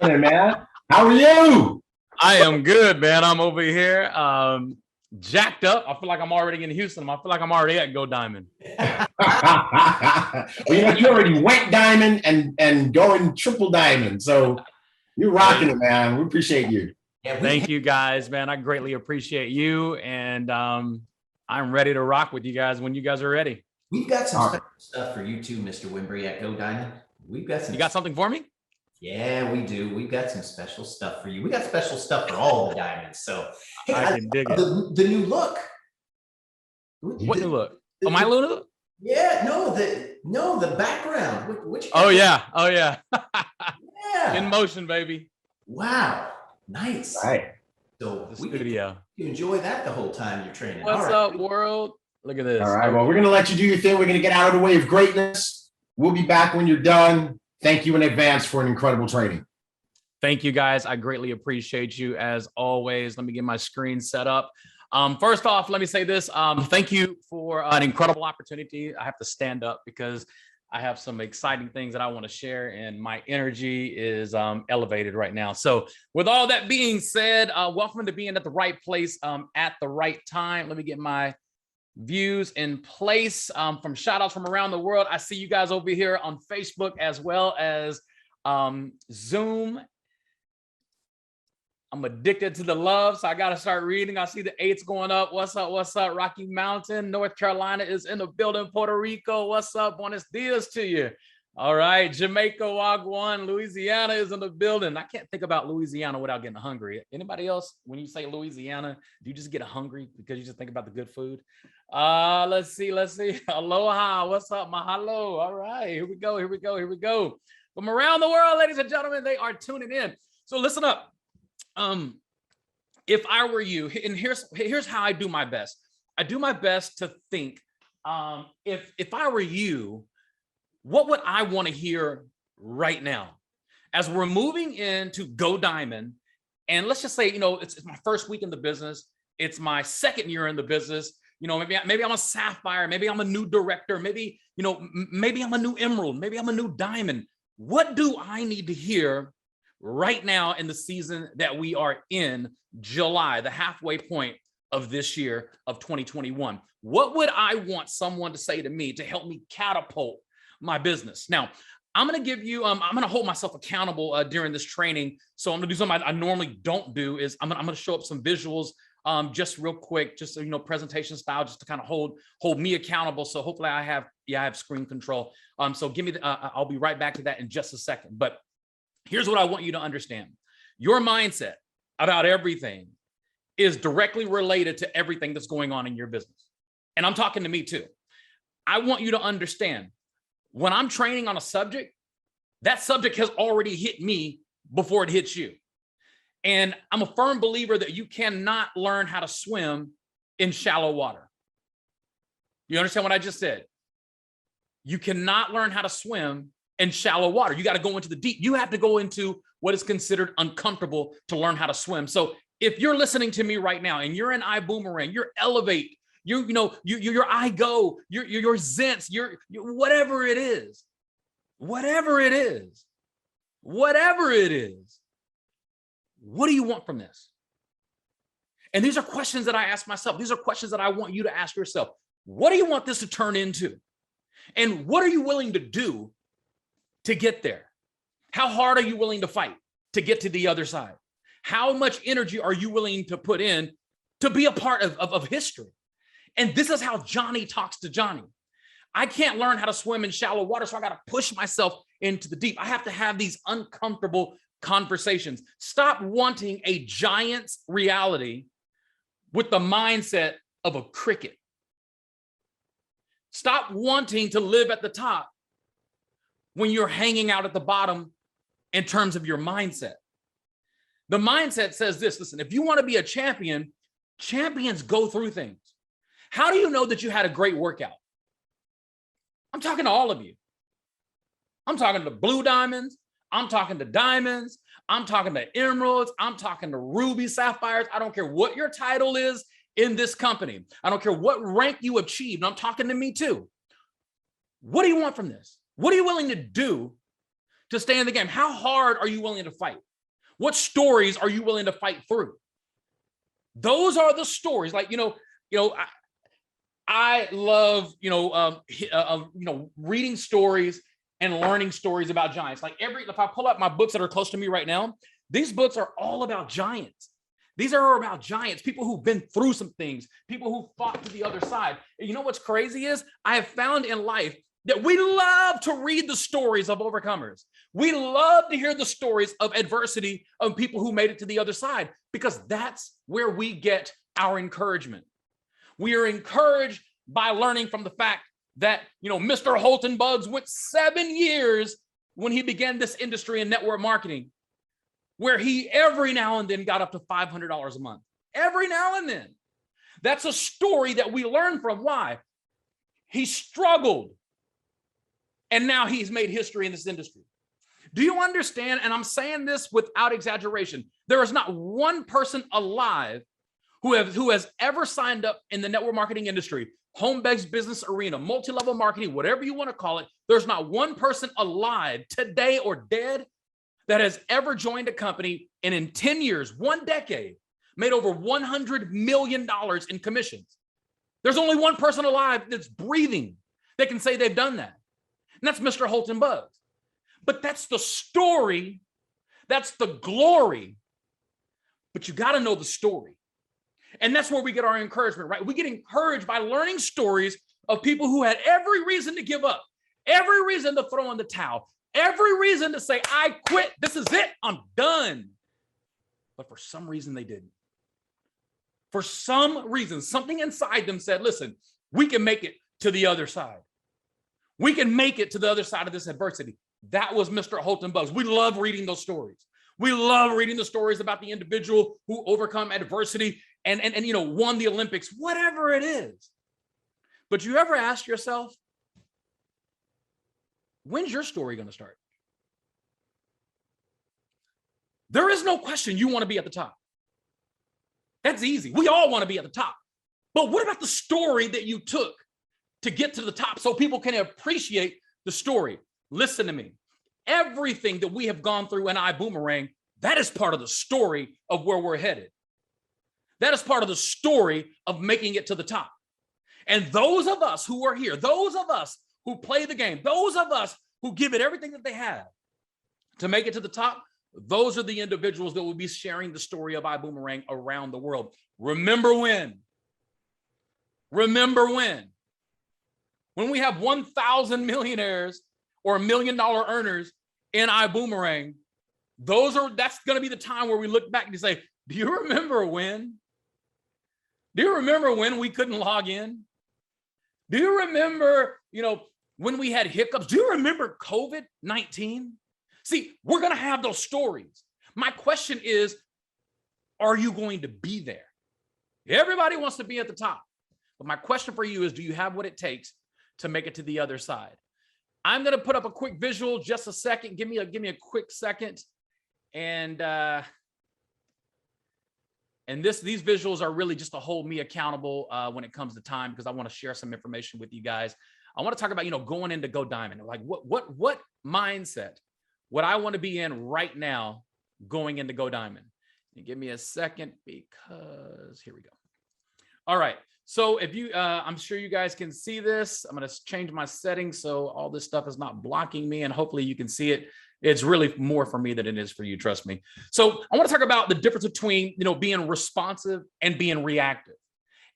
Hey, man. How are you?
I am good, man. I'm over here jacked up. I feel like I'm already in Houston. I feel like I'm already at Go Diamond.
Well, you already went diamond and going triple diamond. So you're rocking it, man. We appreciate you.
yeah,
Thank you, guys, man. I greatly appreciate you. And I'm ready to rock with you guys when you guys are ready.
We've got some special stuff for you too, Mr. Wimbry at Go Diamond. We've got some.
You got something for me?
Yeah, we do. We've got some special stuff for you. We got special stuff for all the diamonds. So hey,
I can dig it.
the new look.
What new look? Oh, my new look?
Yeah, no, the background. Which
Oh yeah. Oh yeah.
yeah.
In motion, baby.
Wow. Nice.
Right.
So
The
we can
studio.
enjoy that the whole time you're training.
What's
All right.
up, world? Look at this.
All right. Well, we're going to let you do your thing. We're going to get out of the way of greatness. We'll be back when you're done. Thank you in advance for an incredible training.
Thank you, guys. I greatly appreciate you as always. Let me get my screen set up. First off, let me say this. Thank you for an incredible opportunity. I have to stand up because I have some exciting things that I want to share and my energy is elevated right now. So with all that being said, welcome to being at the right place at the right time. Let me get my views in place from shout outs from around the world. I see you guys over here on Facebook as well as Zoom. I'm addicted to the love, so I got to start reading. I see the 8s going up. What's up? What's up? Rocky Mountain, North Carolina is in the building. Puerto Rico, what's up? Buenos dias to you. All right, Jamaica, Wagwan, Louisiana is in the building. I can't think about Louisiana without getting hungry. Anybody else, when you say Louisiana, do you just get hungry because you just think about the good food? Let's see. Aloha, what's up? Mahalo. All right, here we go. From around the world, ladies and gentlemen, they are tuning in. So listen up. If I were you, and here's how I do my best. I do my best to think, if I were you, what would I want to hear right now? As we're moving into Go Diamond, and let's just say, it's my first week in the business. It's my second year in the business. Maybe I'm a sapphire. Maybe I'm a new director. Maybe, maybe I'm a new emerald. Maybe I'm a new diamond. What do I need to hear right now in the season that we are in, July, the halfway point of this year of 2021? What would I want someone to say to me to help me catapult my business? Now, I'm going to give you, I'm going to hold myself accountable during this training. So I'm going to do something I normally don't do is I'm going to show up some visuals just real quick, just presentation style, just to kind of hold me accountable. So hopefully I have screen control. So give me I'll be right back to that in just a second. But here's what I want you to understand. Your mindset about everything is directly related to everything that's going on in your business. And I'm talking to me too. I want you to understand, when I'm training on a subject, that subject has already hit me before it hits you. And I'm a firm believer that you cannot learn how to swim in shallow water. You understand what I just said? You cannot learn how to swim in shallow water. You got to go into the deep. You have to go into what is considered uncomfortable to learn how to swim. So if you're listening to me right now and you're in Ibüümerang, you're Elevate, you're iGo, you're Zents, you're whatever it is, what do you want from this? And these are questions that I ask myself. These are questions that I want you to ask yourself. What do you want this to turn into? And what are you willing to do to get there? How hard are you willing to fight to get to the other side? How much energy are you willing to put in to be a part of history? And this is how Johnny talks to Johnny. I can't learn how to swim in shallow water, so I got to push myself into the deep. I have to have these uncomfortable conversations. Stop wanting a giant's reality with the mindset of a cricket. Stop wanting to live at the top when you're hanging out at the bottom in terms of your mindset. The mindset says this, listen, if you want to be a champion, champions go through things. How do you know that you had a great workout? I'm talking to all of you. I'm talking to blue diamonds. I'm talking to diamonds. I'm talking to emeralds. I'm talking to rubies, sapphires. I don't care what your title is in this company. I don't care what rank you achieved. I'm talking to me too. What do you want from this? What are you willing to do to stay in the game? How hard are you willing to fight? What stories are you willing to fight through? Those are the stories. Like, I love, reading stories and learning stories about giants. Like if I pull up my books that are close to me right now, these books are all about giants. These are about giants, people who've been through some things, people who fought to the other side. And you know what's crazy is I have found in life that we love to read the stories of overcomers. We love to hear the stories of adversity of people who made it to the other side, because that's where we get our encouragement. We are encouraged by learning from the fact that, Mr. Holton Buggs went 7 years when he began this industry in network marketing, where he every now and then got up to $500 a month. Every now and then. That's a story that we learn from. Why? He struggled, and now he's made history in this industry. Do you understand? And I'm saying this without exaggeration. There is not one person alive who has ever signed up in the network marketing industry, home-based business arena, multi-level marketing, whatever you want to call it. There's not one person alive today or dead that has ever joined a company and in 10 years, 1 decade, made over $100 million in commissions. There's only one person alive that's breathing that can say they've done that. And that's Mr. Holton Buggs. But that's the story. That's the glory. But you got to know the story. And that's where we get our encouragement, right? We get encouraged by learning stories of people who had every reason to give up, every reason to throw in the towel, every reason to say, I quit. This is it. I'm done. But for some reason, they didn't. For some reason, something inside them said, listen, we can make it to the other side. We can make it to the other side of this adversity. That was Mr. Holton Buggs. We love reading those stories. We love reading the stories about the individual who overcome adversity and won the Olympics, whatever it is. But you ever ask yourself, when's your story going to start? There is no question you want to be at the top. That's easy. We all want to be at the top. But what about the story that you took to get to the top so people can appreciate the story? Listen to me. Everything that we have gone through in Ibüümerang, that is part of the story of where we're headed. That is part of the story of making it to the top. And those of us who are here, those of us who play the game, those of us who give it everything that they have to make it to the top, those are the individuals that will be sharing the story of Ibüümerang around the world. Remember when? Remember when? When we have 1,000 millionaires or $1 million earners in Ibüümerang, that's going to be the time where we look back and say, do you remember when? Do you remember when we couldn't log in? Do you remember, when we had hiccups? Do you remember COVID-19? See, we're going to have those stories. My question is, are you going to be there? Everybody wants to be at the top. But my question for you is, do you have what it takes to make it to the other side? I'm going to put up a quick visual, just a second. Give me a quick second. And these visuals are really just to hold me accountable when it comes to time, because I want to share some information with you guys. I want to talk about, going into Go Diamond. Like what mindset would I want to be in right now going into Go Diamond? And give me a second, because here we go. All right. So if you, I'm sure you guys can see this. I'm going to change my settings so all this stuff is not blocking me, and hopefully you can see it. It's really more for me than it is for you, trust me. So I want to talk about the difference between, being responsive and being reactive.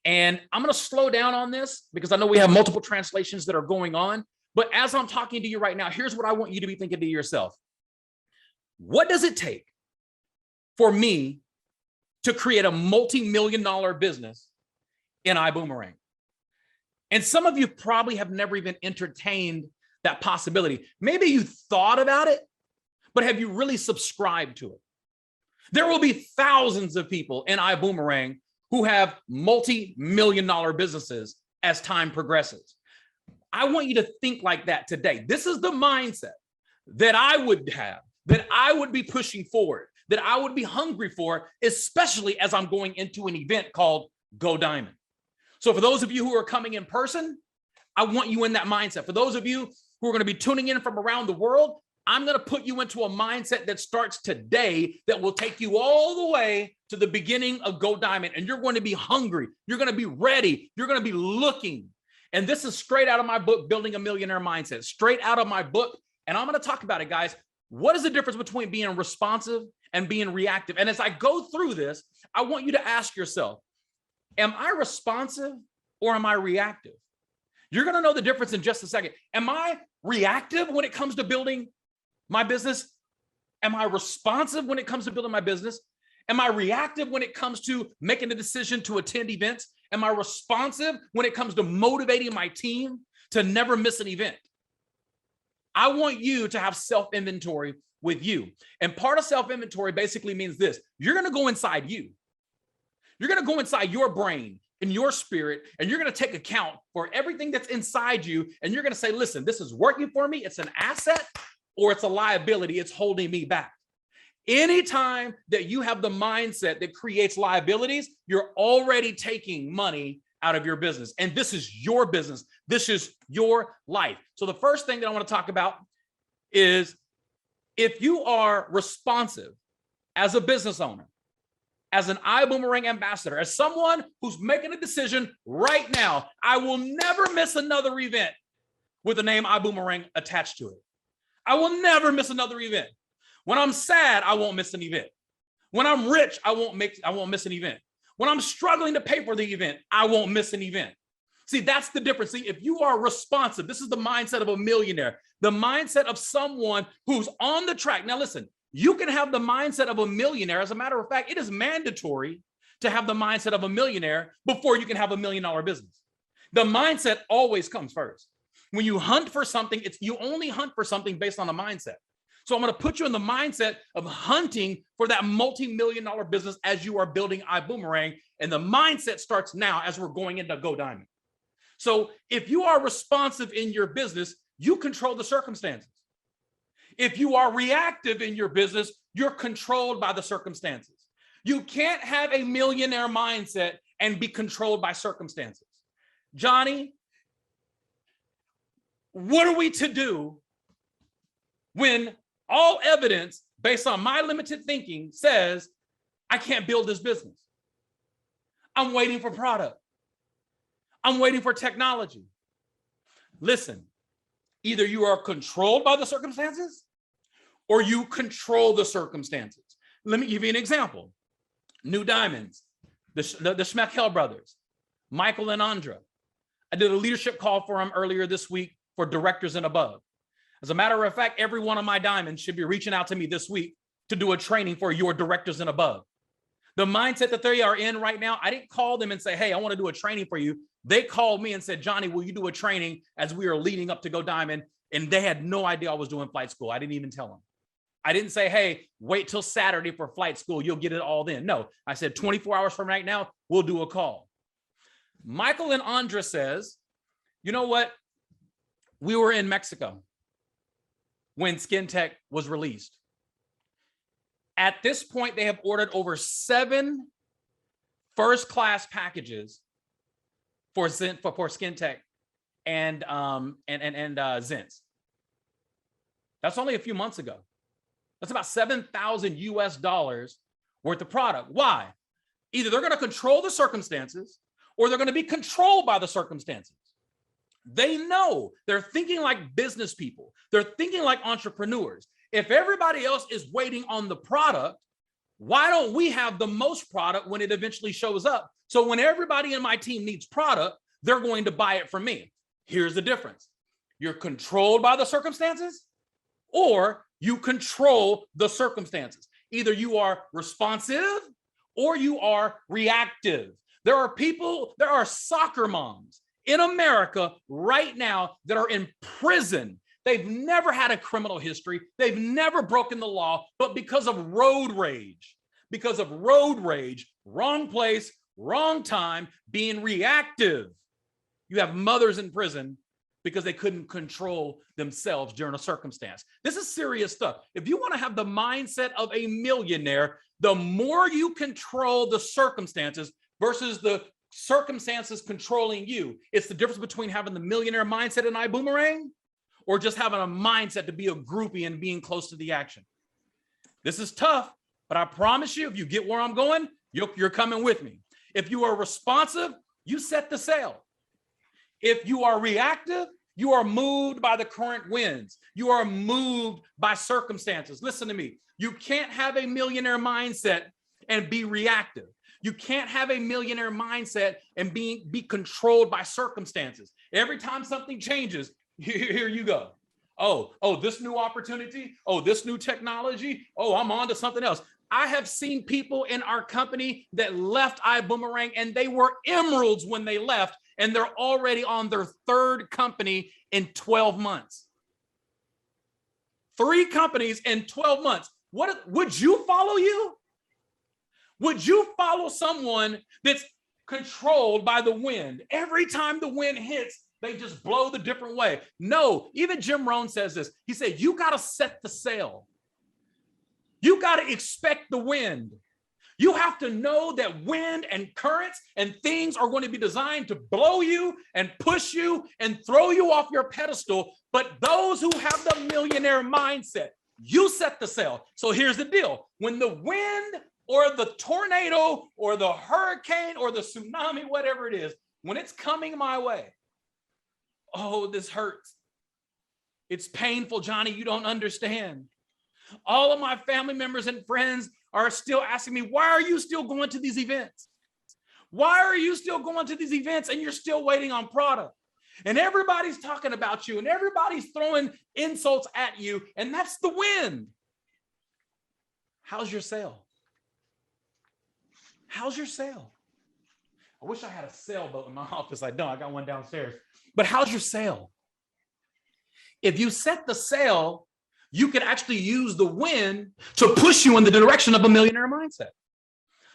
And I'm going to slow down on this because I know we have multiple translations that are going on. But as I'm talking to you right now, here's what I want you to be thinking to yourself. What does it take for me to create a multi-million-dollar business in Ibüümerang? And some of you probably have never even entertained that possibility. Maybe you thought about it, but have you really subscribed to it? There will be thousands of people in Ibüümerang who have multi-million-dollar businesses as time progresses. I want you to think like that today. This is the mindset that I would have. that I would be pushing forward, that I would be hungry for, especially as I'm going into an event called Go Diamond. So for those of you who are coming in person, I want you in that mindset. For those of you who are going to be tuning in from around the world, I'm going to put you into a mindset that starts today that will take you all the way to the beginning of Go Diamond. And you're going to be hungry. You're going to be ready. You're going to be looking. And this is straight out of my book, Building a Millionaire Mindset, straight out of my book. And I'm going to talk about it, guys. What is the difference between being responsive and being reactive? And as I go through this, I want you to ask yourself, am I responsive or am I reactive? You're going to know the difference in just a second. Am I reactive when it comes to building my business? Am I responsive when it comes to building my business? Am I reactive when it comes to making a decision to attend events? Am I responsive when it comes to motivating my team to never miss an event? I want you to have self-inventory with you. And part of self-inventory basically means this. You're going to go inside you. You're going to go inside your brain and your spirit, and you're going to take account for everything that's inside you. And you're going to say, listen, this is working for me. It's an asset or it's a liability. It's holding me back. Anytime that you have the mindset that creates liabilities, you're already taking money out of your business. And this is your business. This is your life. So the first thing that I want to talk about is if you are responsive as a business owner, as an Ibüümerang ambassador, as someone who's making a decision right now, I will never miss another event with the name Ibüümerang attached to it. I will never miss another event. When I'm sad, I won't miss an event. When I'm rich, I won't miss an event. When I'm struggling to pay for the event, I won't miss an event. See, that's the difference. See, if you are responsive, this is the mindset of a millionaire, the mindset of someone who's on the track. Now, listen, you can have the mindset of a millionaire. As a matter of fact, it is mandatory to have the mindset of a millionaire before you can have $1 million business. The mindset always comes first. When you hunt for something, you only hunt for something based on a mindset. So I'm going to put you in the mindset of hunting for that multi-million-dollar business as you are building Ibüümerang. And the mindset starts now as we're going into Go Diamond. So if you are responsive in your business, you control the circumstances. If you are reactive in your business, you're controlled by the circumstances. You can't have a millionaire mindset and be controlled by circumstances. Johnny, what are we to do when all evidence based on my limited thinking says I can't build this business? I'm waiting for product. I'm waiting for technology. Listen, either you are controlled by the circumstances or you control the circumstances. Let me give you an example. New Diamonds, the Schmeckel brothers, Michael and Andra. I did a leadership call for them earlier this week for directors and above. As a matter of fact, every one of my diamonds should be reaching out to me this week to do a training for your directors and above. The mindset that they are in right now, I didn't call them and say, hey, I want to do a training for you. They called me and said, Johnny, will you do a training as we are leading up to Go Diamond? And they had no idea I was doing flight school. I didn't even tell them. I didn't say, hey, wait till Saturday for flight school. You'll get it all then. No, I said 24 hours from right now, we'll do a call. Michael and Andra says, you know what? We were in Mexico when Skin Tech was released. At this point, they have ordered over 7 first-class packages for Skin Tech and Zins. That's only a few months ago. That's about $7,000 worth of product. Why? Either they're going to control the circumstances or they're going to be controlled by the circumstances. They know. They're thinking like business people. They're thinking like entrepreneurs. If everybody else is waiting on the product, why don't we have the most product when it eventually shows up? So when everybody in my team needs product, they're going to buy it from me. Here's the difference. You're controlled by the circumstances or you control the circumstances. Either you are responsive or you are reactive. There are soccer moms in America right now that are in prison. They've never had a criminal history. They've never broken the law, but because of road rage, wrong place, wrong time, being reactive, you have mothers in prison because they couldn't control themselves during a circumstance. This is serious stuff. If you want to have the mindset of a millionaire, the more you control the circumstances versus the circumstances controlling you, it's the difference between having the millionaire mindset in Ibüümerang or just having a mindset to be a groupie and being close to the action. This is tough, but I promise you, if you get where I'm going, you're coming with me. If you are responsive, you set the sail. If you are reactive, you are moved by the current winds. You are moved by circumstances. Listen to me. You can't have a millionaire mindset and be reactive. You can't have a millionaire mindset and be controlled by circumstances. Every time something changes, here you go. Oh, this new opportunity. Oh, this new technology. Oh, I'm on to something else. I have seen people in our company that left Ibüümerang and they were emeralds when they left, and they're already on their third company in 12 months. 3 companies in 12 months. What would you follow you? Would you follow someone that's controlled by the wind? Every time the wind hits, they just blow the different way. No, even Jim Rohn says this. He said, you got to set the sail. You got to expect the wind. You have to know that wind and currents and things are going to be designed to blow you and push you and throw you off your pedestal. But those who have the millionaire mindset, you set the sail. So here's the deal. When the wind or the tornado or the hurricane or the tsunami, whatever it is, when it's coming my way, oh, this hurts. It's painful, Johnny. You don't understand. All of my family members and friends are still asking me, why are you still going to these events? Why are you still going to these events and you're still waiting on product? And everybody's talking about you and everybody's throwing insults at you, and that's the wind. How's your sale? How's your sale? I wish I had a sailboat in my office. I don't. I got one downstairs. But how's your sale? If you set the sail, you can actually use the wind to push you in the direction of a millionaire mindset.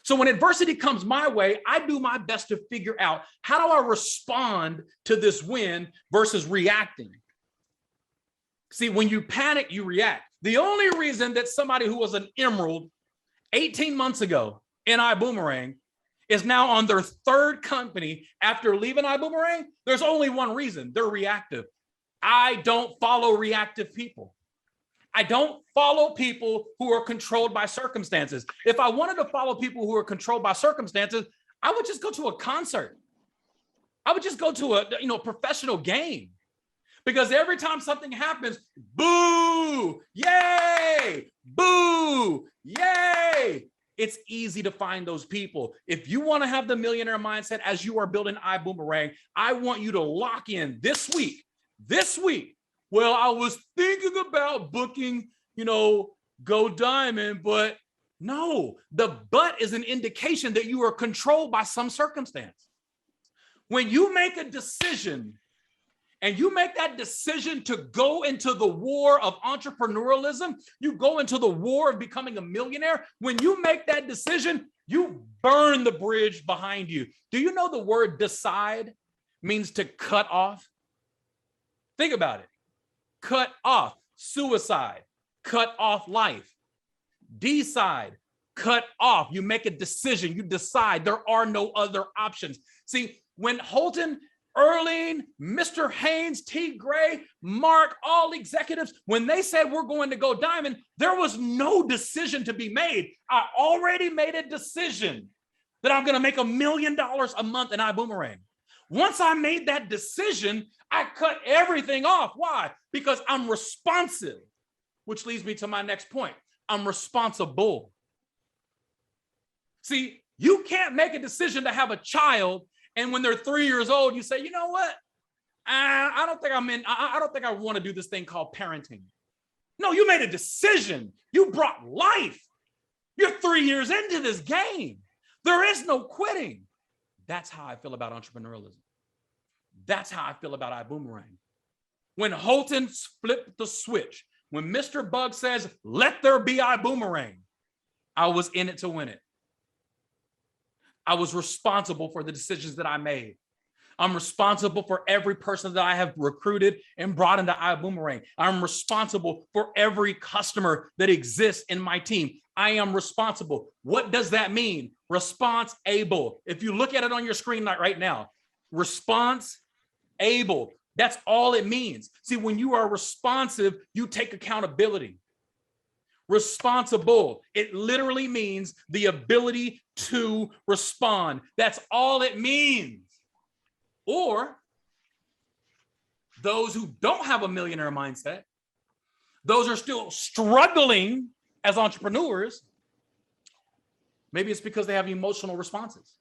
So when adversity comes my way, I do my best to figure out, how do I respond to this wind versus reacting? See, when you panic, you react. The only reason that somebody who was an emerald 18 months ago in Ibüümerang is now on their third company after leaving Ibüümerang, there's only one reason: they're reactive. I don't follow reactive people. I don't follow people who are controlled by circumstances. If I wanted to follow people who are controlled by circumstances, I would just go to a concert. I would just go to a professional game, because every time something happens, boo, yay, boo, yay. It's easy to find those people. If you want to have the millionaire mindset as you are building Ibüümerang, I want you to lock in this week. Well, I was thinking about booking, Go Diamond, but no, the but is an indication that you are controlled by some circumstance. When you make a decision and you make that decision to go into the war of entrepreneurialism, you go into the war of becoming a millionaire, when you make that decision, you burn the bridge behind you. Do you know the word decide means to cut off? Think about it. Cut off, suicide, cut off life. Decide, cut off. You make a decision, you decide. There are no other options. See, when Holton, Erling, Mr. Haynes, T. Gray, Mark, all executives, when they said we're going to Go Diamond, there was no decision to be made. I already made a decision that I'm going to make $1 million a month in Ibüümerang. Once I made that decision, I cut everything off. Why? Because I'm responsive, which leads me to my next point. I'm responsible. See, you can't make a decision to have a child, and when they're 3 years old, you say, you know what? I don't think I want to do this thing called parenting. No, you made a decision. You brought life. You're 3 years into this game. There is no quitting. That's how I feel about entrepreneurialism. That's how I feel about Ibüümerang. When Holton flipped the switch, when Mr. Bug says, let there be Ibüümerang, I was in it to win it. I was responsible for the decisions that I made. I'm responsible for every person that I have recruited and brought into Ibüümerang. I'm responsible for every customer that exists in my team. I am responsible. What does that mean? Response-able. If you look at it on your screen right now, response-able. That's all it means. See, when you are responsive, you take accountability. Responsible, it literally means the ability to respond. That's all it means. Or those who don't have a millionaire mindset, those are still struggling as entrepreneurs. Maybe it's because they have emotional responses.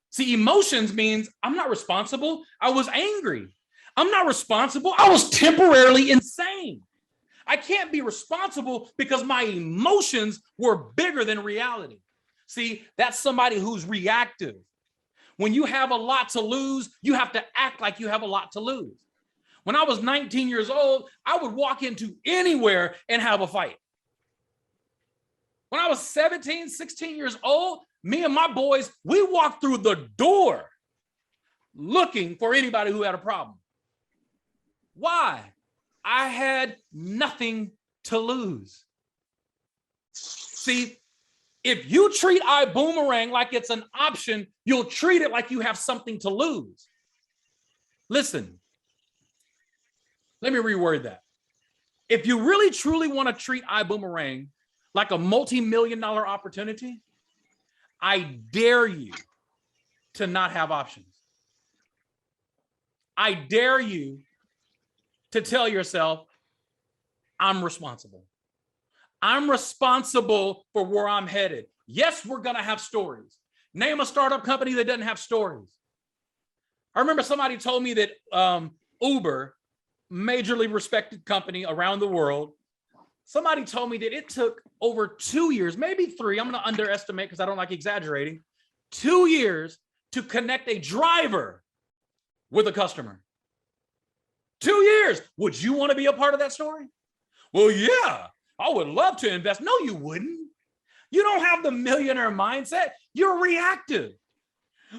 See, emotions means I'm not responsible. I was angry. I'm not responsible. I was temporarily insane. I can't be responsible because my emotions were bigger than reality. See, that's somebody who's reactive. When you have a lot to lose, you have to act like you have a lot to lose. When I was 19 years old, I would walk into anywhere and have a fight. When I was 17, 16 years old, me and my boys, we walked through the door looking for anybody who had a problem. Why? I had nothing to lose. See, if you treat Ibüümerang like it's an option, you'll treat it like you have something to lose. Listen, let me reword that. If you really truly want to treat Ibüümerang like a multi-million-dollar opportunity, I dare you to not have options. I dare you to tell yourself, I'm responsible. I'm responsible for where I'm headed. Yes, we're going to have stories. Name a startup company that doesn't have stories. I remember somebody told me that Uber, majorly respected company around the world, somebody told me that it took over 2 years, maybe 3, I'm going to underestimate because I don't like exaggerating, 2 years to connect a driver with a customer. 2 years. Would you want to be a part of that story? Well, yeah, I would love to invest. No, you wouldn't. You don't have the millionaire mindset. You're reactive.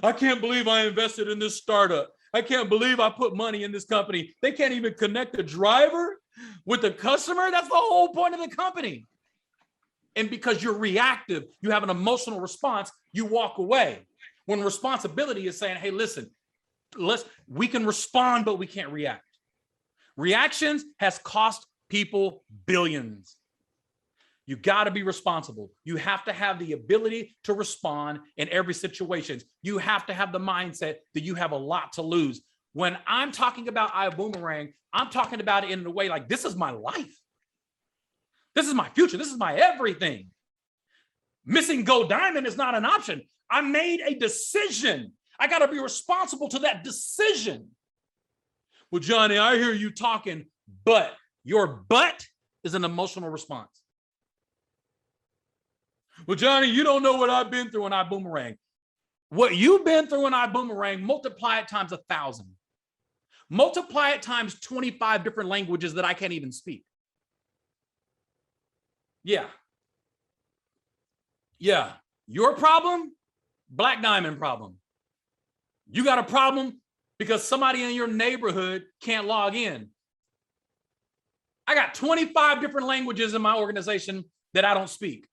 I can't believe I invested in this startup. I can't believe I put money in this company. They can't even connect the driver with the customer. That's the whole point of the company. And because you're reactive, you have an emotional response, you walk away. When responsibility is saying, hey, listen, we can respond, but we can't react. Reactions has cost people billions. You got to be responsible. You have to have the ability to respond in every situation. You have to have the mindset that you have a lot to lose. When I'm talking about Ibüümerang, I'm talking about it in a way like this is my life. This is my future. This is my everything. Missing Gold Diamond is not an option. I made a decision. I got to be responsible to that decision. Well, Johnny, I hear you talking, but your but is an emotional response. Well, Johnny, you don't know what I've been through in Ibüümerang. What you've been through in Ibüümerang, multiply it times 1,000. Multiply it times 25 different languages that I can't even speak. Yeah. Yeah. Your problem, Black Diamond problem. You got a problem because somebody in your neighborhood can't log in. I got 25 different languages in my organization that I don't speak.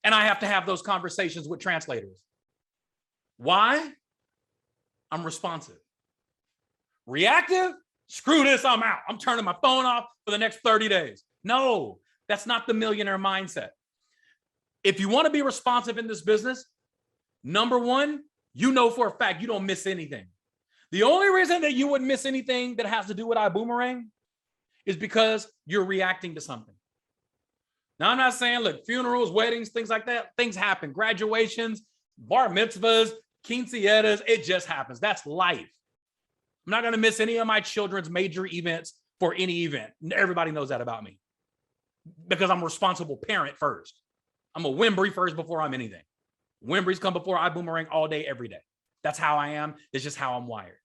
And I have to have those conversations with translators. Why? I'm responsive. Reactive? Screw this, I'm out. I'm turning my phone off for the next 30 days. No, that's not the millionaire mindset. If you want to be responsive in this business, number one, you know for a fact you don't miss anything. The only reason that you wouldn't miss anything that has to do with Ibüümerang is because you're reacting to something. Now, I'm not saying, look, funerals, weddings, things like that, things happen. Graduations, bar mitzvahs, quinceañeras, it just happens. That's life. I'm not going to miss any of my children's major events for any event. Everybody knows that about me because I'm a responsible parent first. I'm a Wimbrey first before I'm anything. Wimbreys come before Ibüümerang all day, every day. That's how I am. It's just how I'm wired.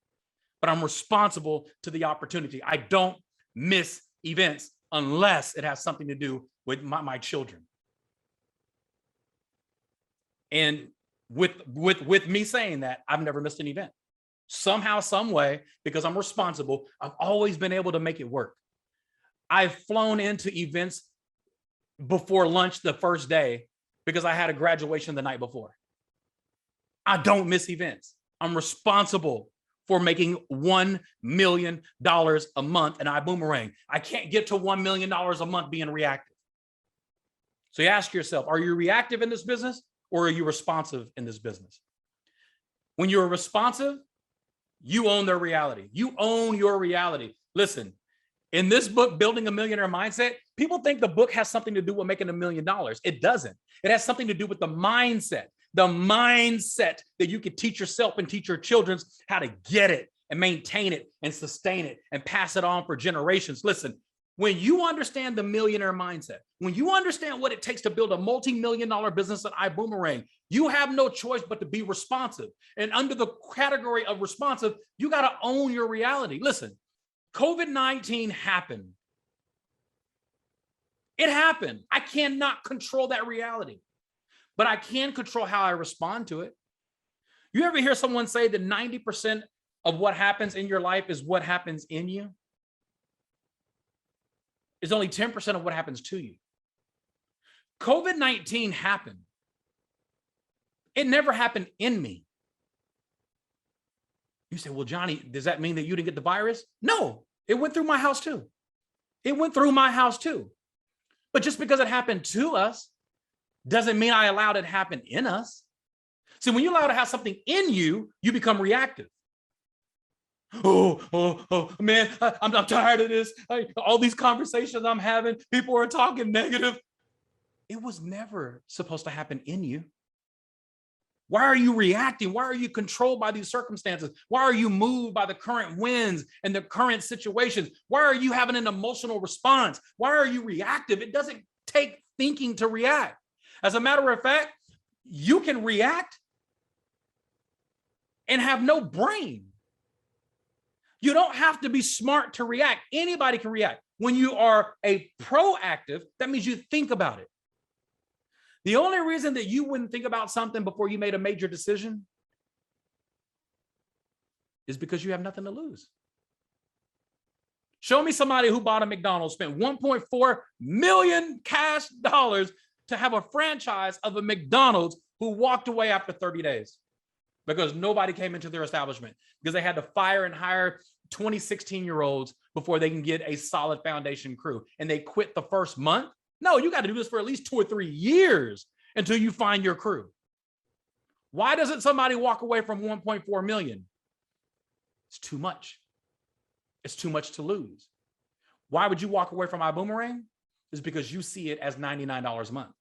But I'm responsible to the opportunity. I don't miss events unless it has something to do with my children. And with me saying that, I've never missed an event. Somehow, some way, because I'm responsible, I've always been able to make it work. I've flown into events before lunch the first day because I had a graduation the night before. I don't miss events. I'm responsible for making $1 million a month in Ibüümerang. I can't get to $1 million a month being reactive. So you ask yourself, are you reactive in this business or are you responsive in this business? When you're responsive, you own their reality. You own your reality. Listen, in this book, Building a Millionaire Mindset, people think the book has something to do with making $1 million. It doesn't. It has something to do with the mindset that you can teach yourself and teach your children how to get it and maintain it and sustain it and pass it on for generations. Listen, when you understand the millionaire mindset, when you understand what it takes to build a multi-million-dollar business at Ibüümerang, you have no choice but to be responsive. And under the category of responsive, you got to own your reality. Listen, COVID-19 happened. It happened. I cannot control that reality, but I can control how I respond to it. You ever hear someone say that 90% of what happens in your life is what happens in you? It's only 10% of what happens to you. COVID-19 happened. It never happened in me. You say, well, Johnny, does that mean that you didn't get the virus? No, it went through my house too. It went through my house too. But just because it happened to us doesn't mean I allowed it to happen in us. See, when you allow to have something in you, you become reactive. Oh, man, I'm tired of this. All these conversations I'm having, people are talking negative. It was never supposed to happen in you. Why are you reacting? Why are you controlled by these circumstances? Why are you moved by the current winds and the current situations? Why are you having an emotional response? Why are you reactive? It doesn't take thinking to react. As a matter of fact, you can react and have no brain. You don't have to be smart to react. Anybody can react. When you are a proactive, that means you think about it. The only reason that you wouldn't think about something before you made a major decision is because you have nothing to lose. Show me somebody who bought a McDonald's, spent $1.4 million cash dollars to have a franchise of a McDonald's, who walked away after 30 days because nobody came into their establishment because they had to fire and hire 20 16-year-olds before they can get a solid foundation crew. And they quit the first month. No, you got to do this for at least 2 or 3 years until you find your crew. Why doesn't somebody walk away from 1.4 million? It's too much. It's too much to lose. Why would you walk away from Ibüümerang? It's because you see it as $99 a month.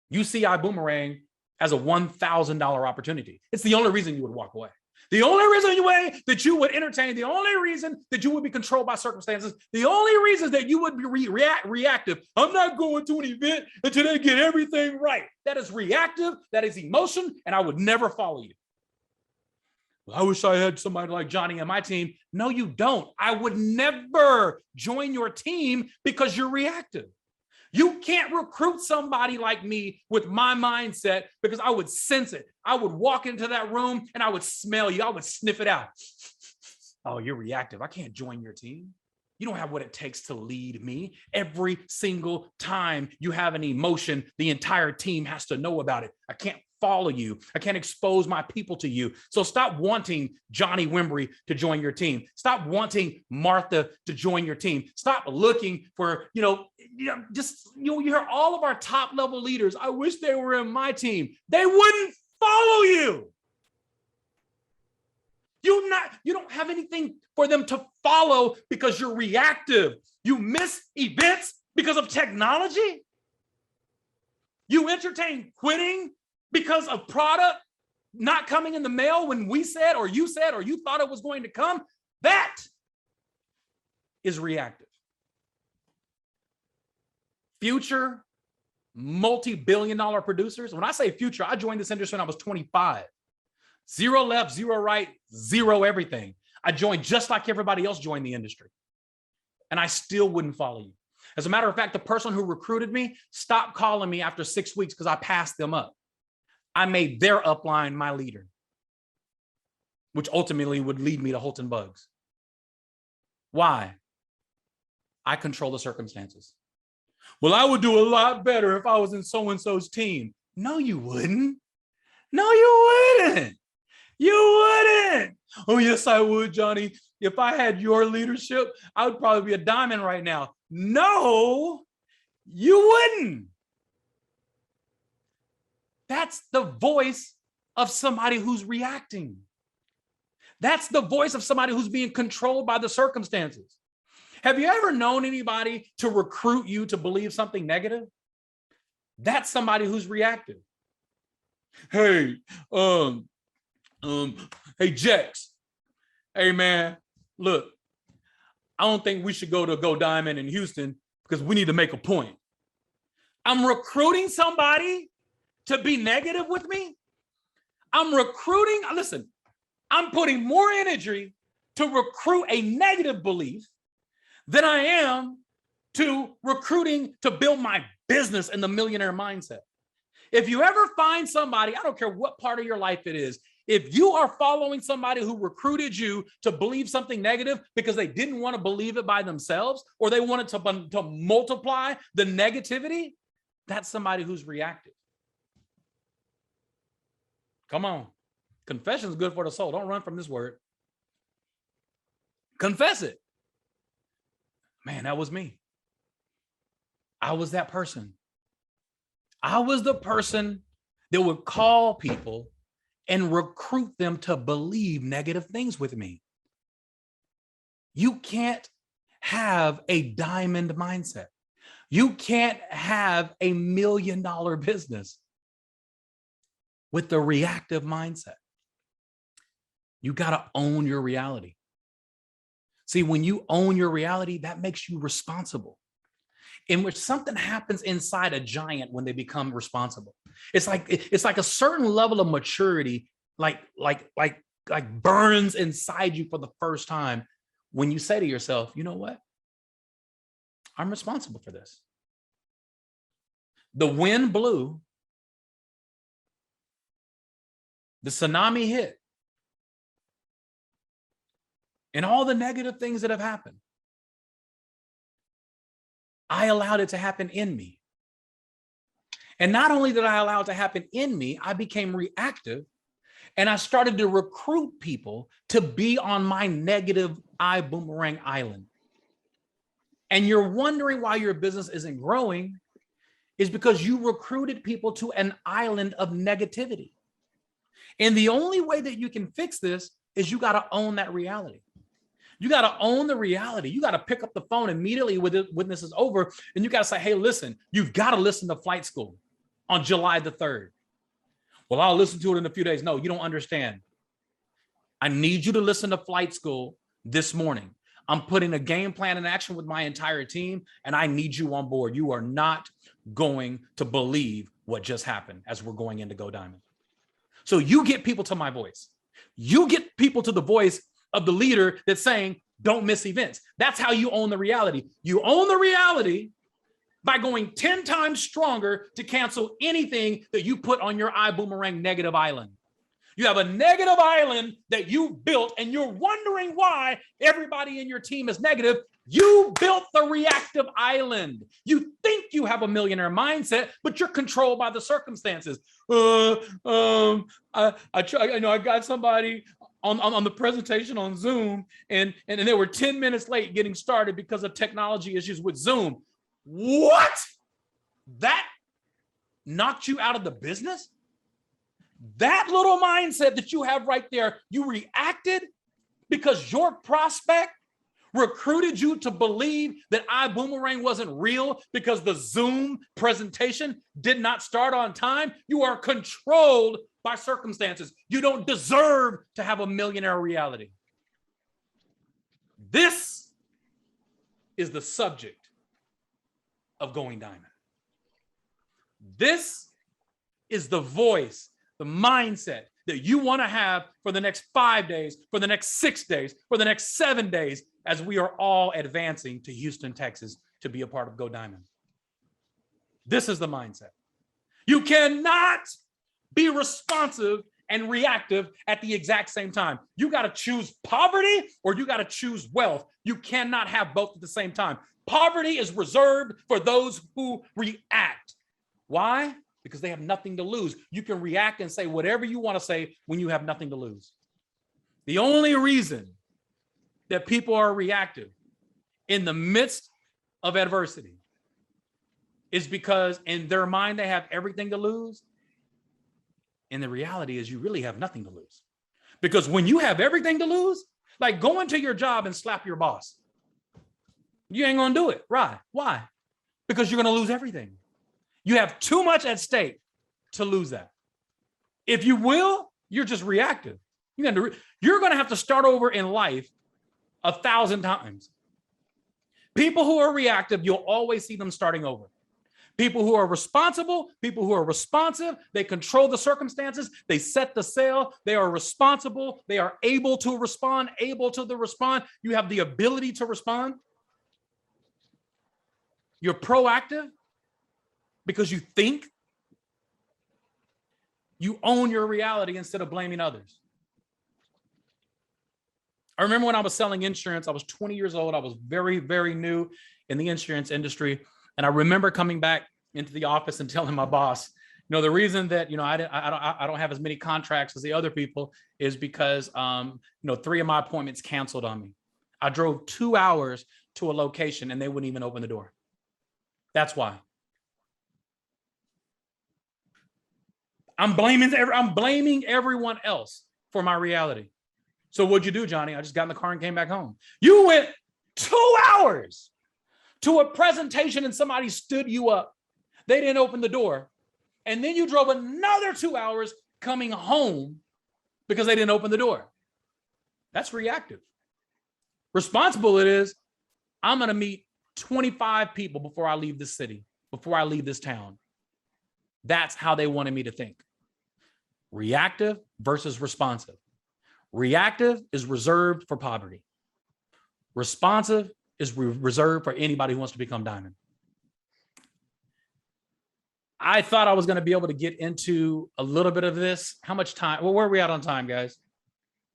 You see Ibüümerang as a $1,000 opportunity. It's the only reason you would walk away. The only reason that you would entertain, the only reason that you would be controlled by circumstances, the only reason that you would be reactive. I'm not going to an event until they get everything right. That is reactive. That is emotion. And I would never follow you. Well, I wish I had somebody like Johnny on my team. No, you don't. I would never join your team because you're reactive. You can't recruit somebody like me with my mindset because I would sense it. I would walk into that room and I would smell you. I would sniff it out. Oh, you're reactive. I can't join your team. You don't have what it takes to lead me. Every single time you have an emotion, the entire team has to know about it. I can't follow you. I can't expose my people to you. So stop wanting Johnny Wimbry to join your team. Stop wanting Martha to join your team. Stop looking for, you hear all of our top level leaders. I wish they were in my team. They wouldn't follow you. You don't have anything for them to follow because you're reactive. You miss events because of technology. You entertain quitting because of product not coming in the mail when we said, or you thought it was going to come. That is reactive. Future multi-billion-dollar producers. When I say future, I joined this industry when I was 25. 0 left, 0 right, 0 everything. I joined just like everybody else joined the industry. And I still wouldn't follow you. As a matter of fact, the person who recruited me stopped calling me after 6 weeks because I passed them up. I made their upline my leader. which ultimately would lead me to Holton Bugs. Why? I control the circumstances. Well, I would do a lot better if I was in so-and-so's team. No, you wouldn't. No, you wouldn't. You wouldn't. Oh, yes, I would, Johnny. If I had your leadership, I would probably be a diamond right now. No, you wouldn't. That's the voice of somebody who's reacting. That's the voice of somebody who's being controlled by the circumstances. Have you ever known anybody to recruit you to believe something negative? That's somebody who's reactive. Hey, hey, Jex. Hey, man, look, I don't think we should go diamond in Houston because we need to make a point. I'm recruiting somebody to be negative with me. Listen, I'm putting more energy to recruit a negative belief than I am to recruiting to build my business in the millionaire mindset. If you ever find somebody, I don't care what part of your life it is, if you are following somebody who recruited you to believe something negative because they didn't want to believe it by themselves, or they wanted to multiply the negativity, that's somebody who's reactive. Come on. Confession is good for the soul. Don't run from this word. Confess it. Man, that was me. I was that person. I was the person that would call people and recruit them to believe negative things with me. You can't have a diamond mindset. You can't have $1 million business with the reactive mindset. You got to own your reality. See, when you own your reality, that makes you responsible. In which something happens inside a giant when they become responsible. It's like a certain level of maturity, like burns inside you for the first time when you say to yourself, you know what? I'm responsible for this. The wind blew. The tsunami hit. And all the negative things that have happened, I allowed it to happen in me. And not only did I allow it to happen in me, I became reactive and I started to recruit people to be on my negative Ibüümerang island. And you're wondering why your business isn't growing is because you recruited people to an island of negativity. And the only way that you can fix this is you got to own that reality. You got to own the reality. You got to pick up the phone immediately when this is over. And you got to say, hey, listen, you've got to listen to Flight School on July the 3rd. Well, I'll listen to it in a few days. No, you don't understand. I need you to listen to Flight School this morning. I'm putting a game plan in action with my entire team, and I need you on board. You are not going to believe what just happened as we're going into Go Diamond. So you get people to my voice. You get people to the voice of the leader that's saying, don't miss events. That's how you own the reality. You own the reality by going 10 times stronger to cancel anything that you put on your Ibüümerang negative island. You have a negative island that you built and you're wondering why everybody in your team is negative. You built the reactive island. You think you have a millionaire mindset, but you're controlled by the circumstances. I got somebody on the presentation on Zoom and they were 10 minutes late getting started because of technology issues with Zoom. What? That knocked you out of the business? That little mindset that you have right there, you reacted because your prospect recruited you to believe that Ibüümerang wasn't real because the Zoom presentation did not start on time. You are controlled by circumstances. You don't deserve to have a millionaire reality. This is the subject of Going Diamond. This is the voice, the mindset that you want to have for the next 5 days, for the next 6 days, for the next 7 days, as we are all advancing to Houston, Texas to be a part of Go Diamond. This is the mindset. You cannot be responsive and reactive at the exact same time. You got to choose poverty or you got to choose wealth. You cannot have both at the same time. Poverty is reserved for those who react. Why? Because they have nothing to lose. You can react and say whatever you want to say when you have nothing to lose. The only reason that people are reactive in the midst of adversity is because in their mind they have everything to lose. And the reality is you really have nothing to lose. Because when you have everything to lose, like go into your job and slap your boss, you ain't gonna do it. Right? Why? Because you're gonna lose everything. You have too much at stake to lose that. If you will, you're just reactive. You're gonna have to start over in life 1,000 times. People who are reactive, you'll always see them starting over. People who are responsible, people who are responsive, they control the circumstances, they set the sail, they are responsible, they are able to respond, you have the ability to respond. You're proactive because you think. You own your reality instead of blaming others. I remember when I was selling insurance, I was 20 years old. I was very, very new in the insurance industry. And I remember coming back into the office and telling my boss, you know, the reason that, you know, I don't have as many contracts as the other people is because, you know, 3 of my appointments canceled on me. I drove 2 hours to a location and they wouldn't even open the door. That's why. I'm blaming everyone else for my reality. So what'd you do, Johnny? I just got in the car and came back home. You went 2 hours to a presentation and somebody stood you up. They didn't open the door. And then you drove another 2 hours coming home because they didn't open the door. That's reactive. Responsible it is, I'm going to meet 25 people before I leave this city, before I leave this town. That's how they wanted me to think. Reactive versus responsive. Reactive is reserved for poverty. Responsive is reserved for anybody who wants to become diamond. I thought I was going to be able to get into a little bit of this. How much time? Well, where are we at on time, guys?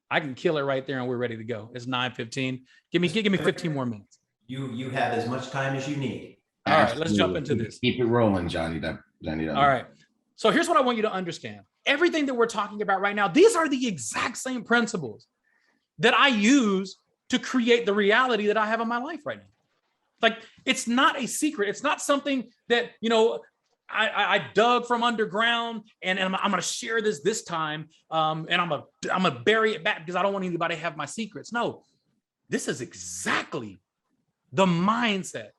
I can kill it right there and we're ready to go. It's 9:15. Give me 15 more minutes.
You have as much time as you need.
All right, let's jump into this.
Keep it rolling, Johnny. Johnny.
All right. So here's what I want you to understand. Everything that we're talking about right now, these are the exact same principles that I use to create the reality that I have in my life right now. Like, it's not a secret. It's not something that, you know, I dug from underground and I'm going to share this time. And I'm going to bury it back because I don't want anybody to have my secrets. No, this is exactly the mindset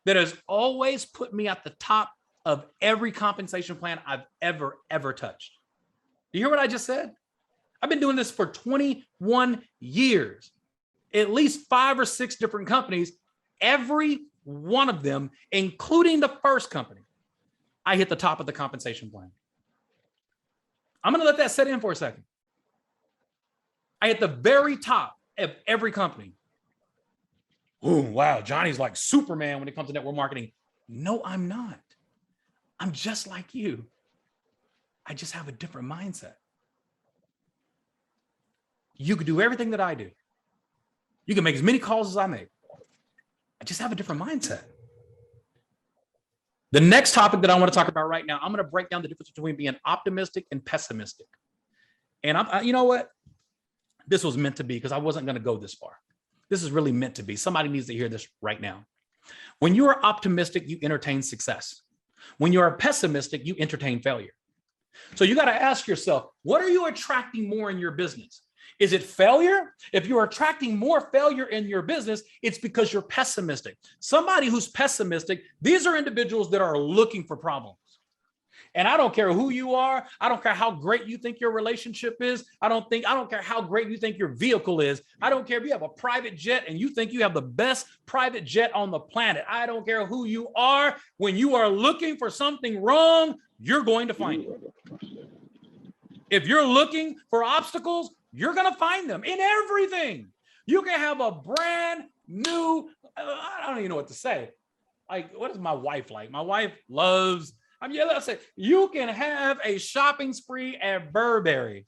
that has always put me at the top of every compensation plan I've ever touched. Do you hear what I just said? I've been doing this for 21 years, at least 5 or 6 different companies, every one of them, including the first company, I hit the top of the compensation plan. I'm going to let that set in for a second. I hit the very top of every company. Oh, wow. Johnny's like Superman when it comes to network marketing. No, I'm not. I'm just like you. I just have a different mindset. You could do everything that I do. You can make as many calls as I make. I just have a different mindset. The next topic that I want to talk about right now, I'm going to break down the difference between being optimistic and pessimistic. And you know what? This was meant to be because I wasn't going to go this far. This is really meant to be. Somebody needs to hear this right now. When you are optimistic, you entertain success. When you are pessimistic, you entertain failure. So you got to ask yourself, what are you attracting more in your business? Is it failure? If you're attracting more failure in your business, it's because you're pessimistic. Somebody who's pessimistic, these are individuals that are looking for problems. And I don't care who you are. I don't care how great you think your relationship is. I don't care how great you think your vehicle is. I don't care if you have a private jet and you think you have the best private jet on the planet. I don't care who you are. When you are looking for something wrong, you're going to find it. If you're looking for obstacles, you're going to find them in everything. You can have a brand new, I don't even know what to say. Like, what is my wife like? My wife loves, let's say, you can have a shopping spree at Burberry.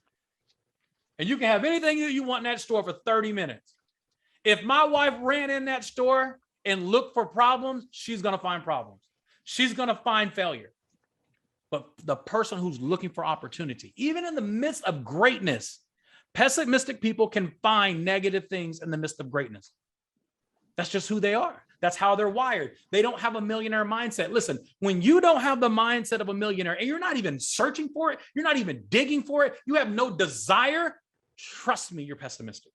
and you can have anything that you want in that store for 30 minutes. If my wife ran in that store and looked for problems, she's going to find problems. She's going to find failure. But the person who's looking for opportunity, even in the midst of greatness, pessimistic people can find negative things in the midst of greatness. That's just who they are. That's how they're wired. They don't have a millionaire mindset. Listen, when you don't have the mindset of a millionaire and you're not even searching for it, you're not even digging for it, you have no desire, trust me, you're pessimistic.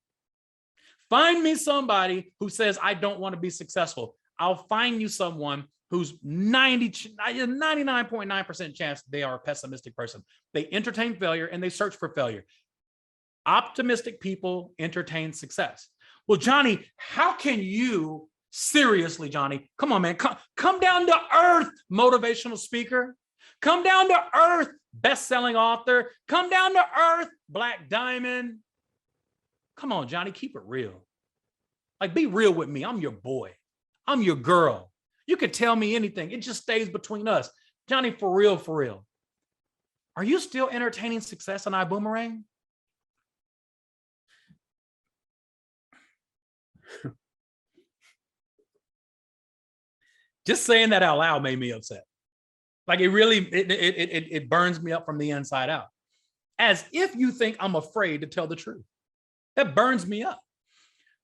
Find me somebody who says, I don't want to be successful. I'll find you someone who's 99.9% chance they are a pessimistic person. They entertain failure and they search for failure. Optimistic people entertain success. Well, Johnny, how can you, seriously, Johnny, come on, man, come down to earth, motivational speaker. Come down to earth, best-selling author. Come down to earth, Black Diamond. Come on, Johnny, keep it real. Like, be real with me. I'm your boy. I'm your girl. You could tell me anything. It just stays between us. Johnny, for real, for real. Are you still entertaining success in Ibüümerang? Just saying that out loud made me upset. Like, it really, it burns me up from the inside out. As if you think I'm afraid to tell the truth. That burns me up.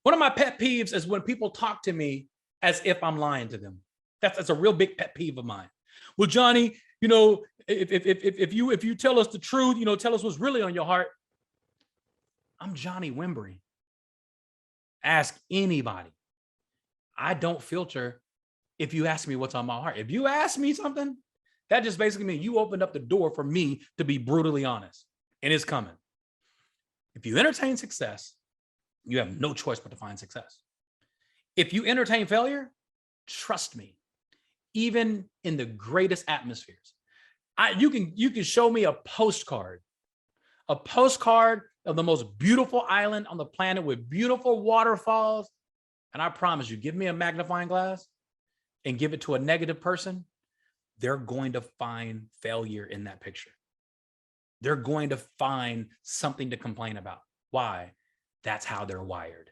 One of my pet peeves is when people talk to me as if I'm lying to them. That's a real big pet peeve of mine. Well, Johnny, you know, if you tell us the truth, you know, tell us what's really on your heart. I'm Johnny Wimbry. Ask anybody. I don't filter if you ask me what's on my heart. If you ask me something, that just basically means you opened up the door for me to be brutally honest, and it's coming. If you entertain success, you have no choice but to find success. If you entertain failure, trust me, even in the greatest atmospheres, you can show me a postcard of the most beautiful island on the planet with beautiful waterfalls. And I promise you, give me a magnifying glass and give it to a negative person, they're going to find failure in that picture. They're going to find something to complain about. Why? That's how they're wired.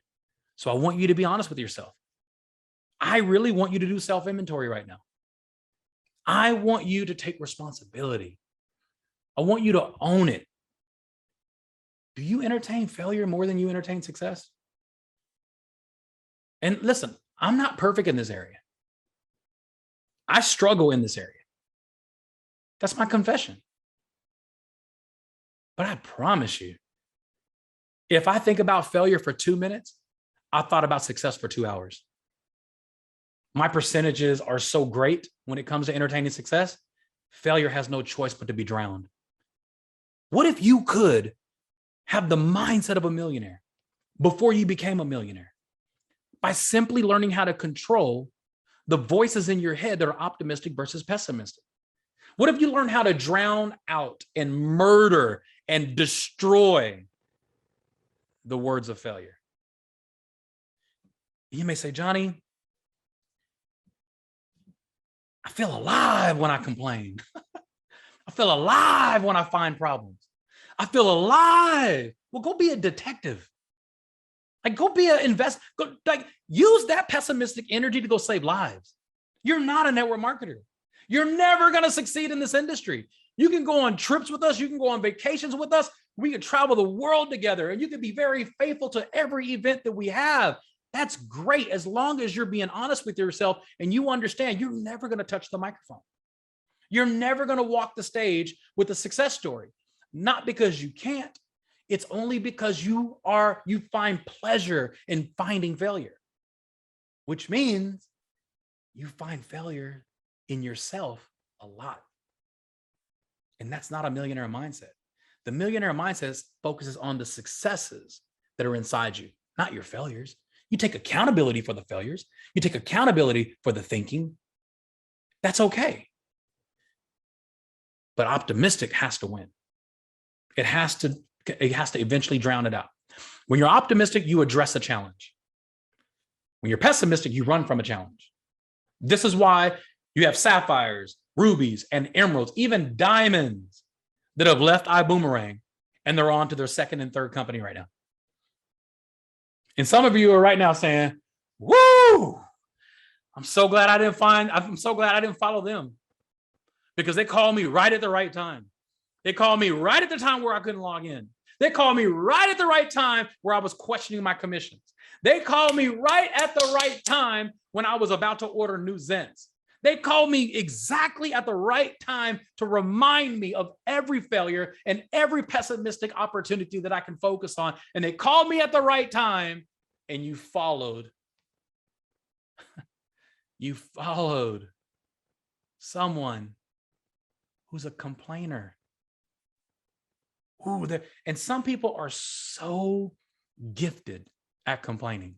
So I want you to be honest with yourself. I really want you to do self-inventory right now. I want you to take responsibility. I want you to own it. Do you entertain failure more than you entertain success? And listen, I'm not perfect in this area. I struggle in this area. That's my confession. But I promise you, if I think about failure for 2 minutes, I thought about success for 2 hours. My percentages are so great when it comes to entertaining success, failure has no choice but to be drowned. What if you could have the mindset of a millionaire before you became a millionaire by simply learning how to control the voices in your head that are optimistic versus pessimistic? What if you learn how to drown out and murder and destroy the words of failure? You may say, Johnny, I feel alive when I complain. I feel alive when I find problems. I feel alive. Well, go be a detective. Like, go be an investor. Like, use that pessimistic energy to go save lives. You're not a network marketer. You're never going to succeed in this industry. You can go on trips with us. You can go on vacations with us. We can travel the world together, and you can be very faithful to every event that we have. That's great, as long as you're being honest with yourself and you understand you're never going to touch the microphone. You're never going to walk the stage with a success story. Not because you can't. It's only because you find pleasure in finding failure, which means you find failure in yourself a lot. And that's not a millionaire mindset. The millionaire mindset focuses on the successes that are inside you, not your failures. You take accountability for the failures. You take accountability for the thinking. That's okay. But optimistic has to win. It has to eventually drown it out. When you're optimistic, you address a challenge. When you're pessimistic, you run from a challenge. This is why you have sapphires, rubies, and emeralds, even diamonds that have left Ibüümerang and they're on to their second and third company right now. And some of you are right now saying, woo, I'm so glad I didn't follow them, because they called me right at the right time. They called me right at the time where I couldn't log in. They called me right at the right time where I was questioning my commissions. They called me right at the right time when I was about to order new Zens. They called me exactly at the right time to remind me of every failure and every pessimistic opportunity that I can focus on. And they called me at the right time, and you followed. You followed someone who's a complainer. Ooh, and some people are so gifted at complaining.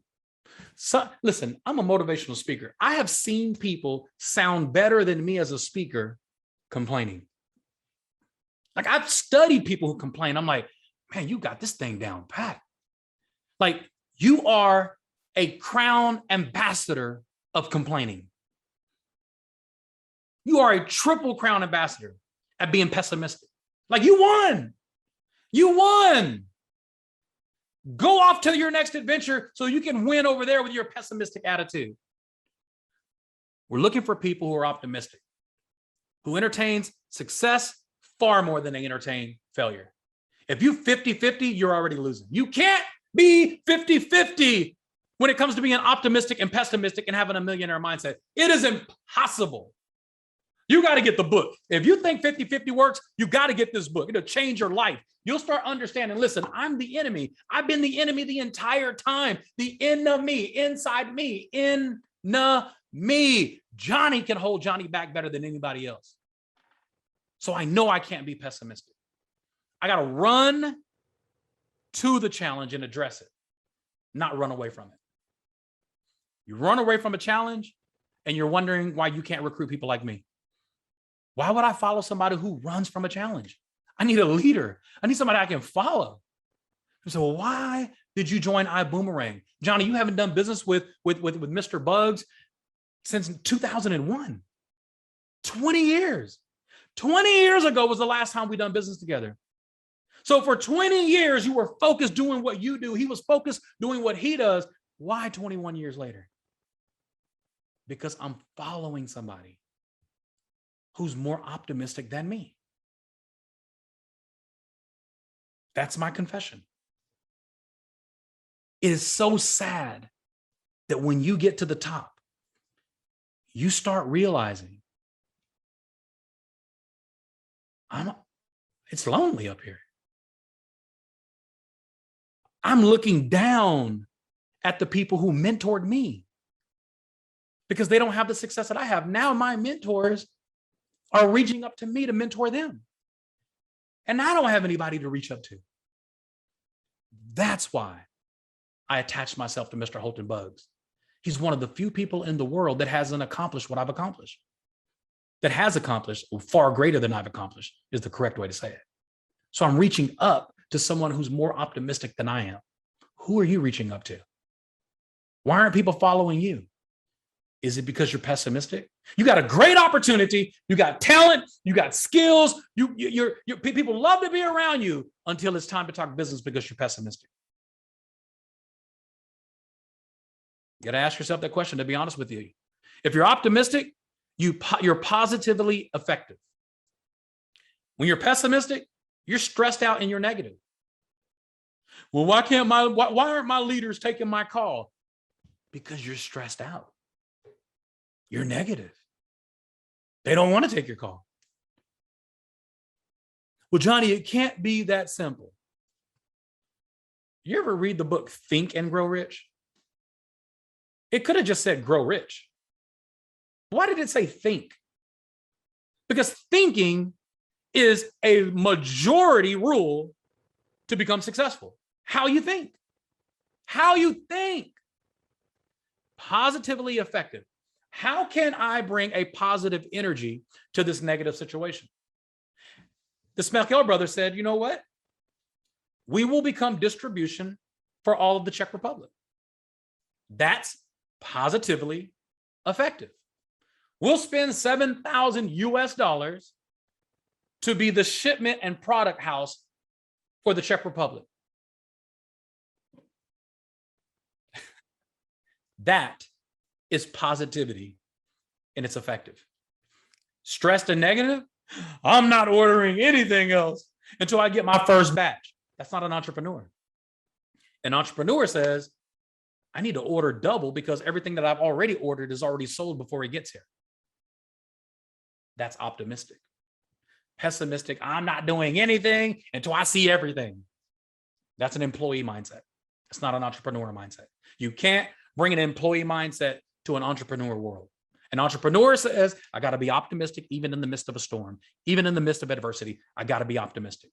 So listen, I'm a motivational speaker. I have seen people sound better than me as a speaker complaining. Like, I've studied people who complain. I'm like, man, you got this thing down pat. Like, you are a crown ambassador of complaining. You are a triple crown ambassador at being pessimistic. Like, you won. You won. Go off to your next adventure so you can win over there with your pessimistic attitude. We're looking for people who are optimistic, who entertains success far more than they entertain failure. If you 50-50, you're already losing. You can't be 50-50 when it comes to being optimistic and pessimistic and having a millionaire mindset. It is impossible. You got to get the book. If you think 50-50 works, you got to get this book. It'll change your life. You'll start understanding, listen, I'm the enemy. I've been the enemy the entire time. The enemy inside me, me. Johnny can hold Johnny back better than anybody else. So I know I can't be pessimistic. I got to run to the challenge and address it, not run away from it. You run away from a challenge and you're wondering why you can't recruit people like me. Why would I follow somebody who runs from a challenge? I need a leader. I need somebody I can follow. So why did you join Ibüümerang? Johnny, you haven't done business with Mr. Bugs since 2001. 20 years. 20 years ago was the last time we done business together. So for 20 years, you were focused doing what you do. He was focused doing what he does. Why 21 years later? Because I'm following somebody who's more optimistic than me. That's my confession. It is so sad that when you get to the top, you start realizing it's lonely up here. I'm looking down at the people who mentored me because they don't have the success that I have. Now my mentors are reaching up to me to mentor them. And I don't have anybody to reach up to. That's why I attached myself to Mr. Holton Bugs. He's one of the few people in the world that hasn't accomplished what I've accomplished. That has accomplished far greater than I've accomplished is the correct way to say it. So I'm reaching up to someone who's more optimistic than I am. Who are you reaching up to? Why aren't people following you? Is it because you're pessimistic? You got a great opportunity. You got talent. You got skills. People love to be around you until it's time to talk business because you're pessimistic. You got to ask yourself that question, to be honest with you. If you're optimistic, you're positively effective. When you're pessimistic, you're stressed out and you're negative. Well, why aren't my leaders taking my call? Because you're stressed out. You're negative. They don't want to take your call. Well, Johnny, it can't be that simple. You ever read the book Think and Grow Rich? It could have just said grow rich. Why did it say think? Because thinking is a majority rule to become successful. How you think. How you think. Positively effective. How can I bring a positive energy to this negative situation? The Smelkel brothers said, you know what? We will become distribution for all of the Czech Republic. That's positively effective. We'll spend $7,000 US to be the shipment and product house for the Czech Republic. That is positivity, and it's effective. Stressed and negative, I'm not ordering anything else until I get my first batch. That's not an entrepreneur. An entrepreneur says, I need to order double because everything that I've already ordered is already sold before it gets here. That's optimistic. Pessimistic, I'm not doing anything until I see everything. That's an employee mindset. It's not an entrepreneur mindset. You can't bring an employee mindset to an entrepreneur world. An entrepreneur says, I got to be optimistic even in the midst of a storm, even in the midst of adversity. I got to be optimistic.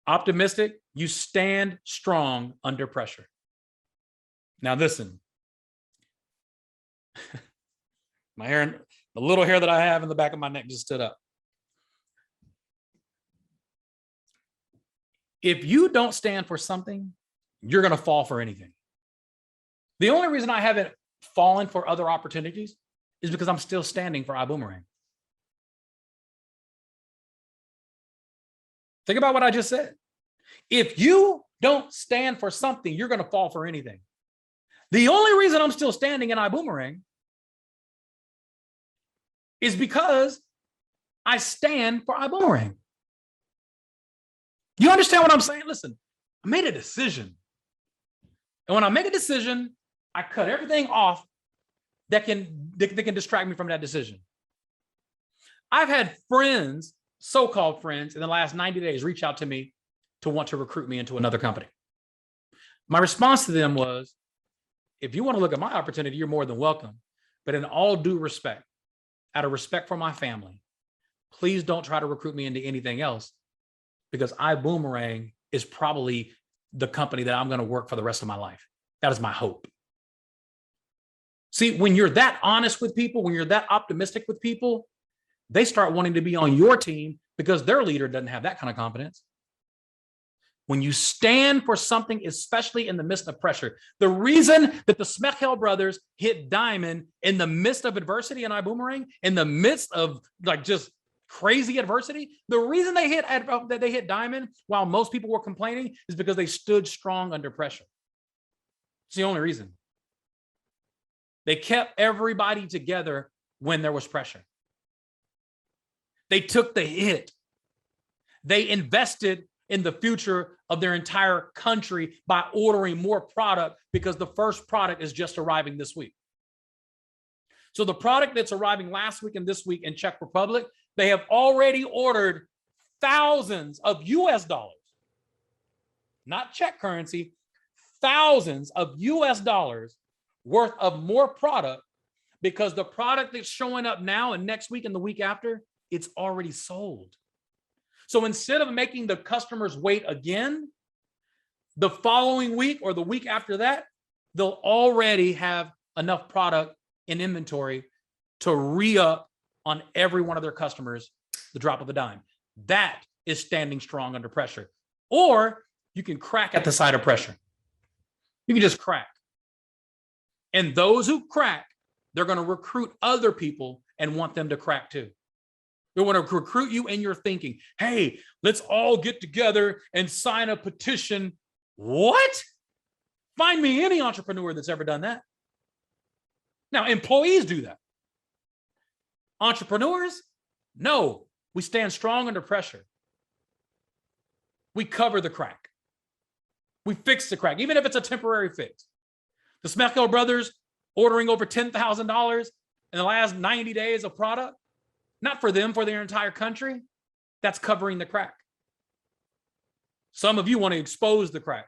Optimistic, you stand strong under pressure. Now listen, my hair, the little hair that I have in the back of my neck just stood up. If you don't stand for something, you're going to fall for anything. The only reason I haven't fallen for other opportunities is because I'm still standing for Ibüümerang. Think about what I just said. If you don't stand for something, you're going to fall for anything. The only reason I'm still standing in Ibüümerang is because I stand for Ibüümerang. You understand what I'm saying? Listen, I made a decision. And when I make a decision, I cut everything off that can distract me from that decision. I've had friends, so-called friends, in the last 90 days reach out to me to want to recruit me into another company. My response to them was, if you want to look at my opportunity, you're more than welcome. But in all due respect, out of respect for my family, please don't try to recruit me into anything else, because Ibüümerang is probably the company that I'm going to work for the rest of my life. That is my hope. See, when you're that honest with people, when you're that optimistic with people, they start wanting to be on your team because their leader doesn't have that kind of confidence. When you stand for something, especially in the midst of pressure, the reason that the Smechel brothers hit diamond in the midst of adversity in Ibüümerang, in the midst of like just crazy adversity, the reason they hit diamond while most people were complaining is because they stood strong under pressure. It's the only reason. They kept everybody together when there was pressure. They took the hit. They invested in the future of their entire country by ordering more product because the first product is just arriving this week. So the product that's arriving last week and this week in Czech Republic, they have already ordered thousands of US dollars, not Czech currency, thousands of US dollars worth of more product, because the product that's showing up now and next week and the week after, it's already sold. So instead of making the customers wait again, the following week or the week after that, they'll already have enough product in inventory to re-up on every one of their customers, the drop of a dime. That is standing strong under pressure. Or you can crack at the side of pressure. You can just crack. And those who crack, they're going to recruit other people and want them to crack too. They want to recruit you in your thinking. Hey, let's all get together and sign a petition. What? Find me any entrepreneur that's ever done that. Now, employees do that. Entrepreneurs, no, we stand strong under pressure. We cover the crack. We fix the crack, even if it's a temporary fix. The Smechel brothers ordering over $10,000 in the last 90 days of product, not for them, for their entire country. That's covering the crack. Some of you want to expose the crack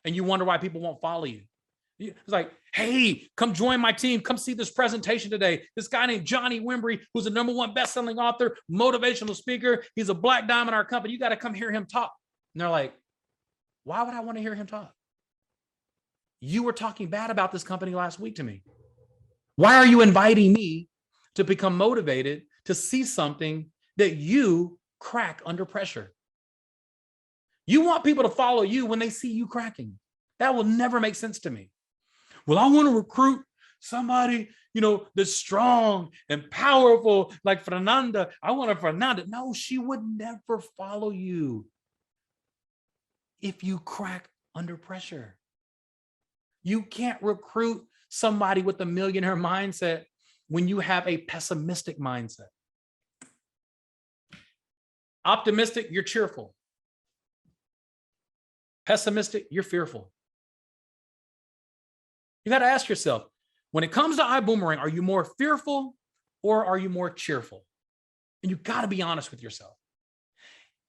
and you wonder why people won't follow you. It's like, hey, come join my team. Come see this presentation today. This guy named Johnny Wimbry, who's a #1 best-selling author, motivational speaker. He's a black diamond in our company. You got to come hear him talk. And they're like, why would I want to hear him talk? You were talking bad about this company last week to me. Why are you inviting me to become motivated to see something that you crack under pressure? You want people to follow you when they see you cracking. That will never make sense to me. Well, I want to recruit somebody, that's strong and powerful like Fernanda. I want a Fernanda. No, she would never follow you. if you crack under pressure. You can't recruit somebody with a millionaire mindset when you have a pessimistic mindset. Optimistic, you're cheerful. Pessimistic, you're fearful. You got to ask yourself, when it comes to Ibüümerang, are you more fearful or are you more cheerful? And you got to be honest with yourself.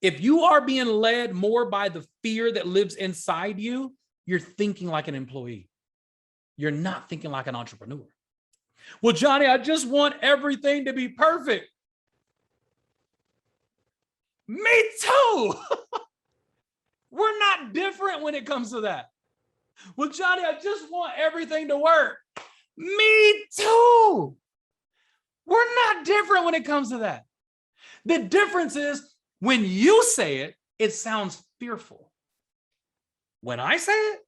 If you are being led more by the fear that lives inside you, you're thinking like an employee. You're not thinking like an entrepreneur. Well, Johnny, I just want everything to be perfect. Me too. We're not different when it comes to that. Well, Johnny, I just want everything to work. Me too. We're not different when it comes to that. The difference is when you say it, it sounds fearful. When I say it,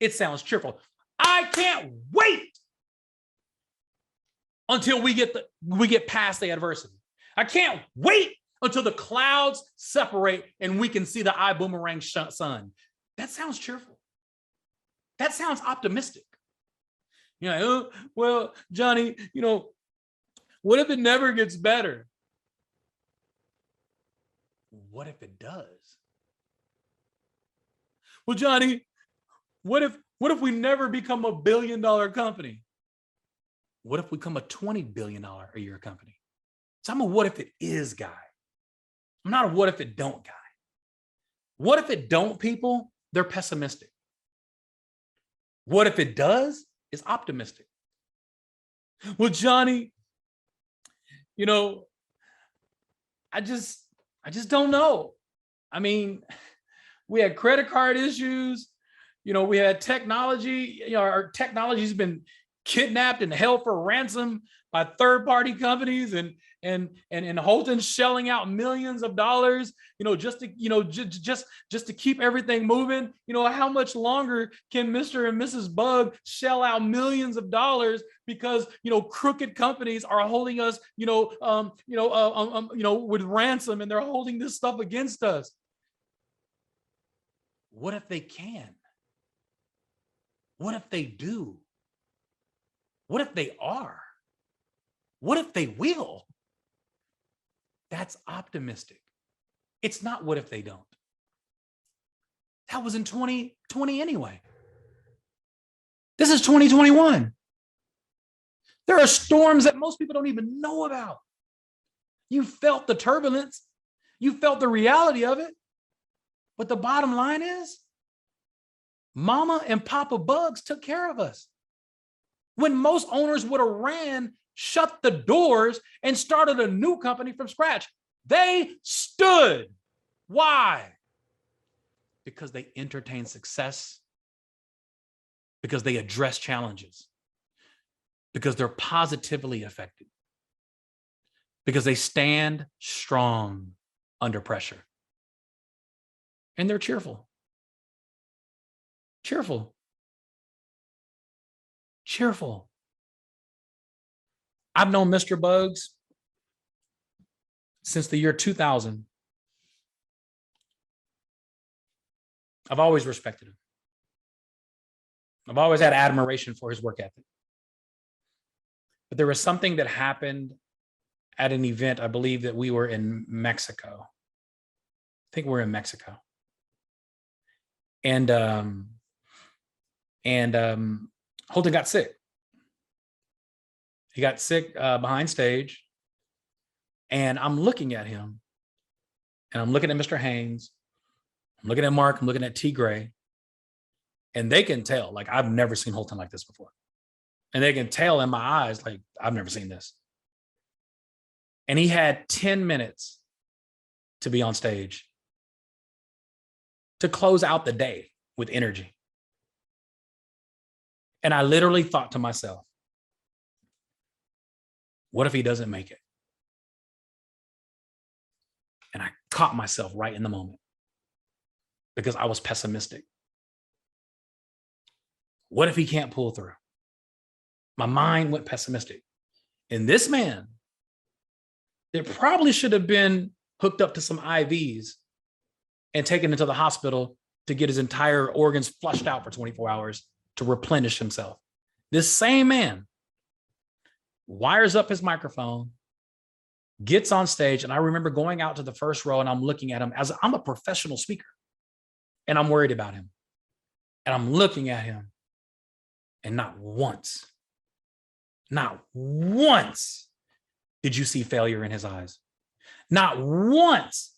it sounds cheerful. I can't wait until we get past the adversity. I can't wait until the clouds separate and we can see the Ibüümerang sun. That sounds cheerful. That sounds optimistic. You know, oh, well, Johnny, you know, what if it never gets better? What if it does? Well, Johnny, what if we never become a $1 billion company? What if we become a $20 billion a year company? So I'm a what if it is guy. I'm not a what if it don't guy. What if it don't people? They're pessimistic. What if it does is optimistic. Well, Johnny, you know, I just don't know. I mean, we had credit card issues. You know, we had technology. You know, our technology's been kidnapped and held for ransom by third-party companies, and Holton's shelling out millions of dollars, you know, just to keep everything moving. You know, how much longer can Mr. and Mrs. Bug shell out millions of dollars because, you know, crooked companies are holding us, with ransom, and they're holding this stuff against us? What if they can? What if they do? What if they are? What if they will? That's optimistic. It's not what if they don't. That was in 2020 anyway. This is 2021. There are storms that most people don't even know about. You felt the turbulence. You felt the reality of it. But the bottom line is, Mama and Papa Bugs took care of us. When most owners would have ran, shut the doors, and started a new company from scratch, they stood. Why? Because they entertain success, because they address challenges, because they're positively affected, because they stand strong under pressure, and they're cheerful. Cheerful. Cheerful. I've known Mr. Bugs since the year 2000. I've always respected him. I've always had admiration for his work ethic. But there was something that happened at an event. I believe that we were in Mexico. I think we're in Mexico. And Holton got sick. He got sick behind stage, and I'm looking at him, and I'm looking at Mr. Haynes, I'm looking at Mark, I'm looking at T. Gray, and they can tell, like, I've never seen Holton like this before. And they can tell in my eyes, like, I've never seen this. And he had 10 minutes to be on stage to close out the day with energy. And I literally thought to myself, what if he doesn't make it? And I caught myself right in the moment because I was pessimistic. What if he can't pull through? My mind went pessimistic. And this man, there probably should have been hooked up to some IVs and taken into the hospital to get his entire organs flushed out for 24 hours to replenish himself. This same man wires up his microphone, gets on stage, and I remember going out to the first row and I'm looking at him as I'm a professional speaker and I'm worried about him. And I'm looking at him and not once did you see failure in his eyes. Not once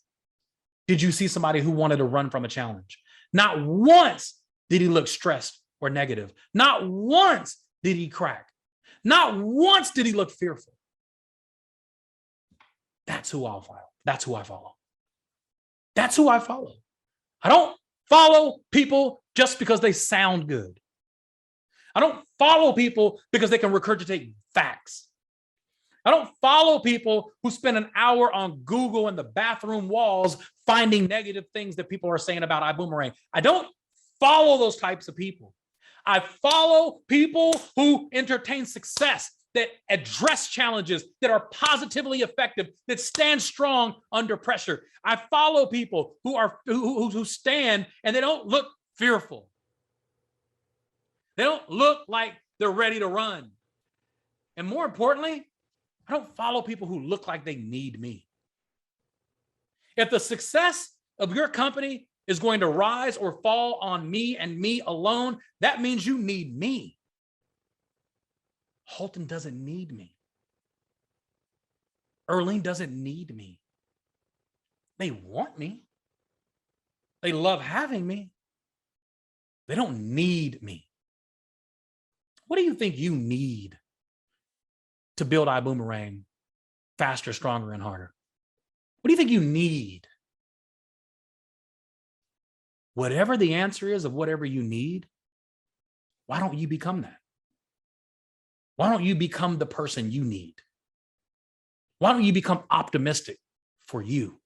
did you see somebody who wanted to run from a challenge. Not once did he look stressed or negative. Not once did he crack. Not once did he look fearful. That's who I'll follow. That's who I follow. That's who I follow. I don't follow people just because they sound good. I don't follow people because they can regurgitate facts. I don't follow people who spend an hour on Google and the bathroom walls finding negative things that people are saying about Ibüümerang. I don't follow those types of people. I follow people who entertain success, that address challenges, that are positively effective, that stand strong under pressure. I follow people who stand and they don't look fearful. They don't look like they're ready to run. And more importantly, I don't follow people who look like they need me. If the success of your company is going to rise or fall on me and me alone, that means you need me. Holton doesn't need me. Erling doesn't need me. They want me. They love having me. They don't need me. What do you think you need to build Ibüümerang faster, stronger, and harder? What do you think you need? Whatever the answer is of whatever you need, why don't you become that? Why don't you become the person you need? Why don't you become optimistic for you?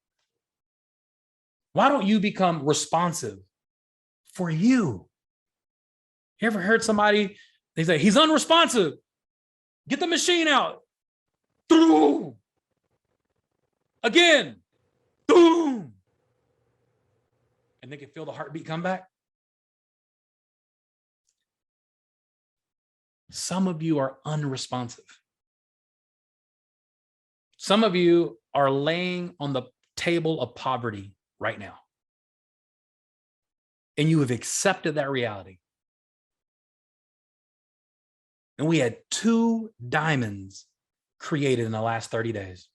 Why don't you become responsive for you? You ever heard somebody, they say, he's unresponsive. Get the machine out. Boom. Again. Boom. And they can feel the heartbeat come back. Some of you are unresponsive. Some of you are laying on the table of poverty right now. And you have accepted that reality. And we had 2 diamonds created in the last 30 days.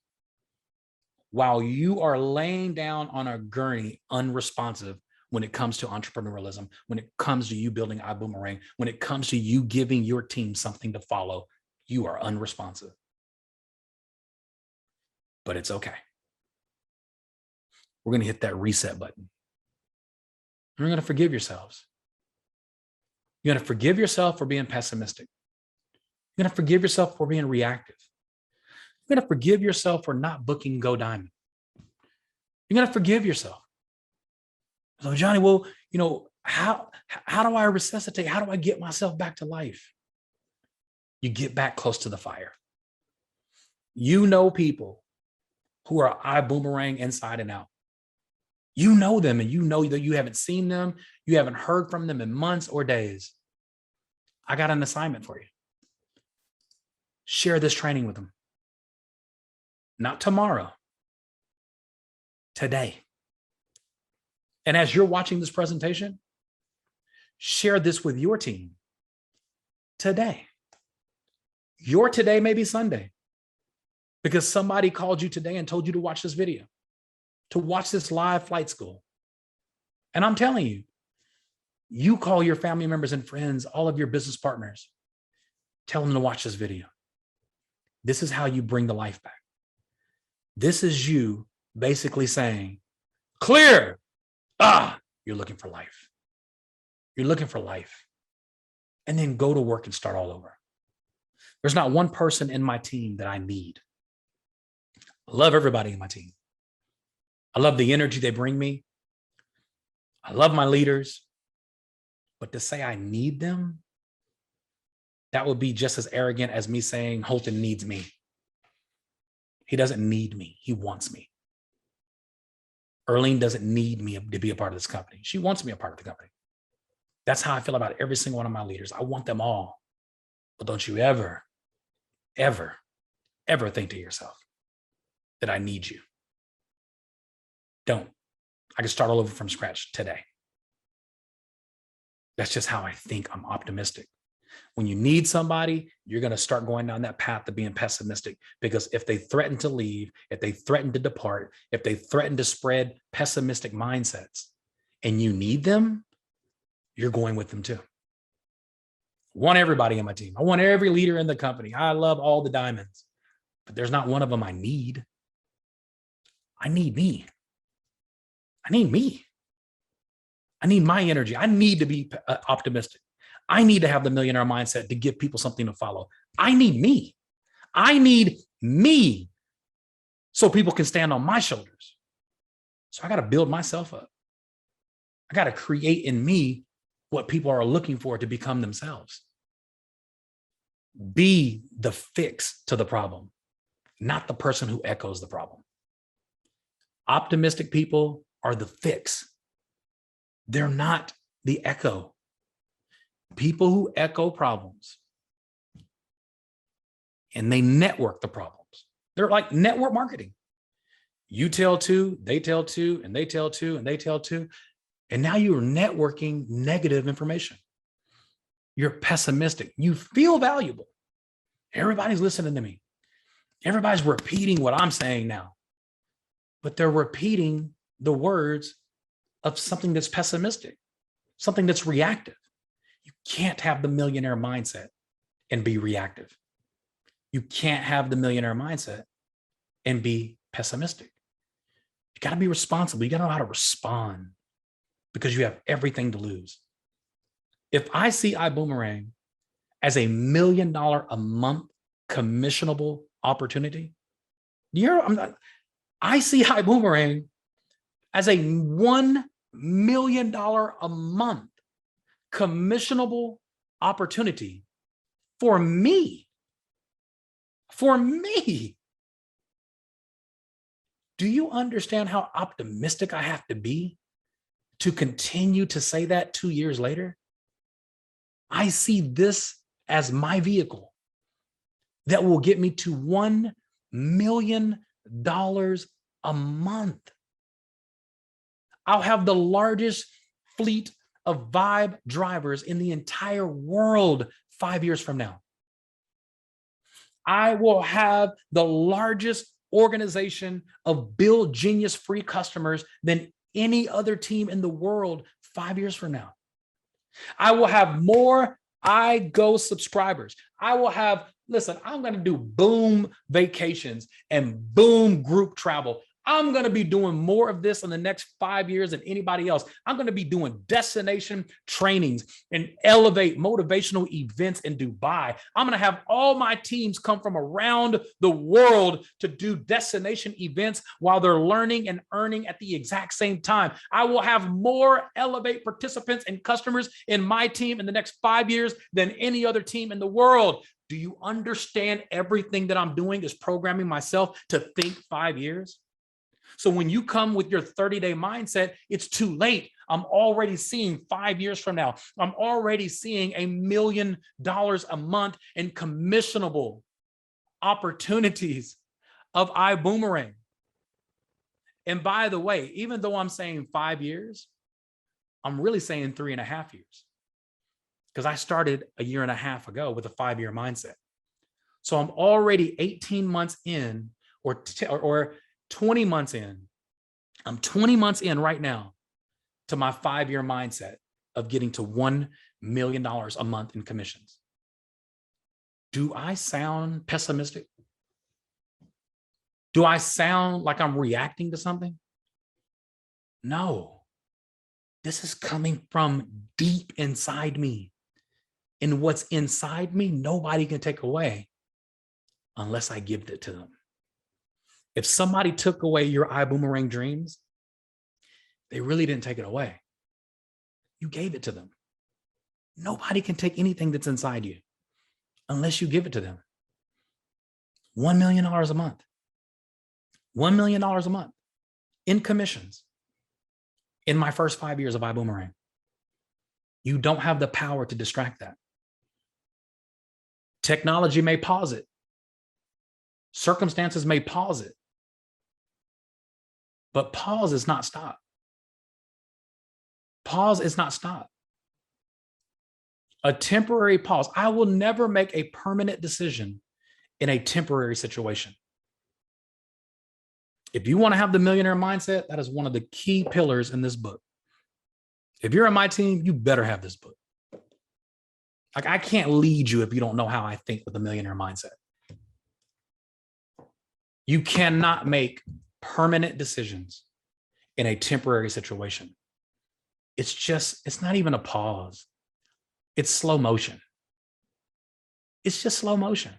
While you are laying down on a gurney unresponsive when it comes to entrepreneurialism, when it comes to you building Ibüümerang, when it comes to you giving your team something to follow, you are unresponsive. But it's okay. We're going to hit that reset button. You're going to forgive yourselves. You're going to forgive yourself for being pessimistic. You're going to forgive yourself for being reactive. You're going to forgive yourself for not booking Go Diamond. You're going to forgive yourself. So Johnny, well, how do I resuscitate? How do I get myself back to life? You get back close to the fire. You know people who are Ibüümerang inside and out. You know them, and you know that you haven't seen them. You haven't heard from them in months or days. I got an assignment for you. Share this training with them. Not tomorrow, today. And as you're watching this presentation, share this with your team today. Your today may be Sunday because somebody called you today and told you to watch this video, to watch this live flight school. And I'm telling you, you call your family members and friends, all of your business partners, tell them to watch this video. This is how you bring the life back. This is you basically saying, clear. You're looking for life. You're looking for life. And then go to work and start all over. There's not one person in my team that I need. I love everybody in my team. I love the energy they bring me. I love my leaders. But to say I need them, that would be just as arrogant as me saying Holton needs me. He doesn't need me. He wants me. Erlene doesn't need me to be a part of this company. She wants me a part of the company. That's how I feel about every single one of my leaders. I want them all. But don't you ever, ever, ever think to yourself that I need you. Don't. I can start all over from scratch today. That's just how I think. I'm optimistic. When you need somebody, you're going to start going down that path of being pessimistic, because if they threaten to leave, if they threaten to depart, if they threaten to spread pessimistic mindsets and you need them, you're going with them too. I want everybody in my team. I want every leader in the company. I love all the diamonds, but there's not one of them I need. I need me. I need me. I need my energy. I need to be optimistic. I need to have the millionaire mindset to give people something to follow. I need me. I need me so people can stand on my shoulders. So I got to build myself up. I got to create in me what people are looking for to become themselves. Be the fix to the problem, not the person who echoes the problem. Optimistic people are the fix. They're not the echo. People who echo problems and they network the problems. They're like network marketing. You tell two, they tell two, and they tell two, and they tell two. And now you're networking negative information. You're pessimistic. You feel valuable. Everybody's listening to me. Everybody's repeating what I'm saying now, but they're repeating the words of something that's pessimistic, something that's reactive. You can't have the millionaire mindset and be reactive. You can't have the millionaire mindset and be pessimistic. You got to be responsible. You got to know how to respond because you have everything to lose. If I see Ibüümerang as $1 million a month commissionable opportunity, I see Ibüümerang as a $1 million a month commissionable opportunity for me. For me. Do you understand how optimistic I have to be to continue to say that 2 years later? I see this as my vehicle that will get me to $1 million a month. I'll have the largest fleet of Vibe drivers in the entire world 5 years from now. I will have the largest organization of Build Genius free customers than any other team in the world 5 years from now. I will have more iGo subscribers. I will have, listen, I'm going to do BÜM vacations and BÜM group travel. I'm going to be doing more of this in the next 5 years than anybody else. I'm going to be doing destination trainings and elevate motivational events in Dubai. I'm going to have all my teams come from around the world to do destination events while they're learning and earning at the exact same time. I will have more Elevate participants and customers in my team in the next 5 years than any other team in the world. Do you understand everything that I'm doing is programming myself to think 5 years? So when you come with your 30-day mindset, it's too late. I'm already seeing 5 years from now. I'm already seeing $1 million a month in commissionable opportunities of Ibüümerang. And by the way, even though I'm saying 5 years, I'm really saying 3.5 years because I started 1.5 years ago with a 5-year mindset. So I'm already 18 months in or 20 months in. I'm 20 months in right now to my 5-year mindset of getting to $1 million a month in commissions. Do I sound pessimistic? Do I sound like I'm reacting to something? No. This is coming from deep inside me. And what's inside me, nobody can take away unless I give it to them. If somebody took away your Ibüümerang dreams, they really didn't take it away. You gave it to them. Nobody can take anything that's inside you unless you give it to them. $1 million a month. $1 million a month in commissions. in my first 5 years of Ibüümerang. You don't have the power to distract that. Technology may pause it. Circumstances may pause it. But pause is not stop. Pause is not stop. A temporary pause. I will never make a permanent decision in a temporary situation. If you want to have the millionaire mindset, that is one of the key pillars in this book. If you're on my team, you better have this book. Like, I can't lead you if you don't know how I think with the millionaire mindset. You cannot make permanent decisions in a temporary situation. It's not even a pause. It's slow motion. It's just slow motion.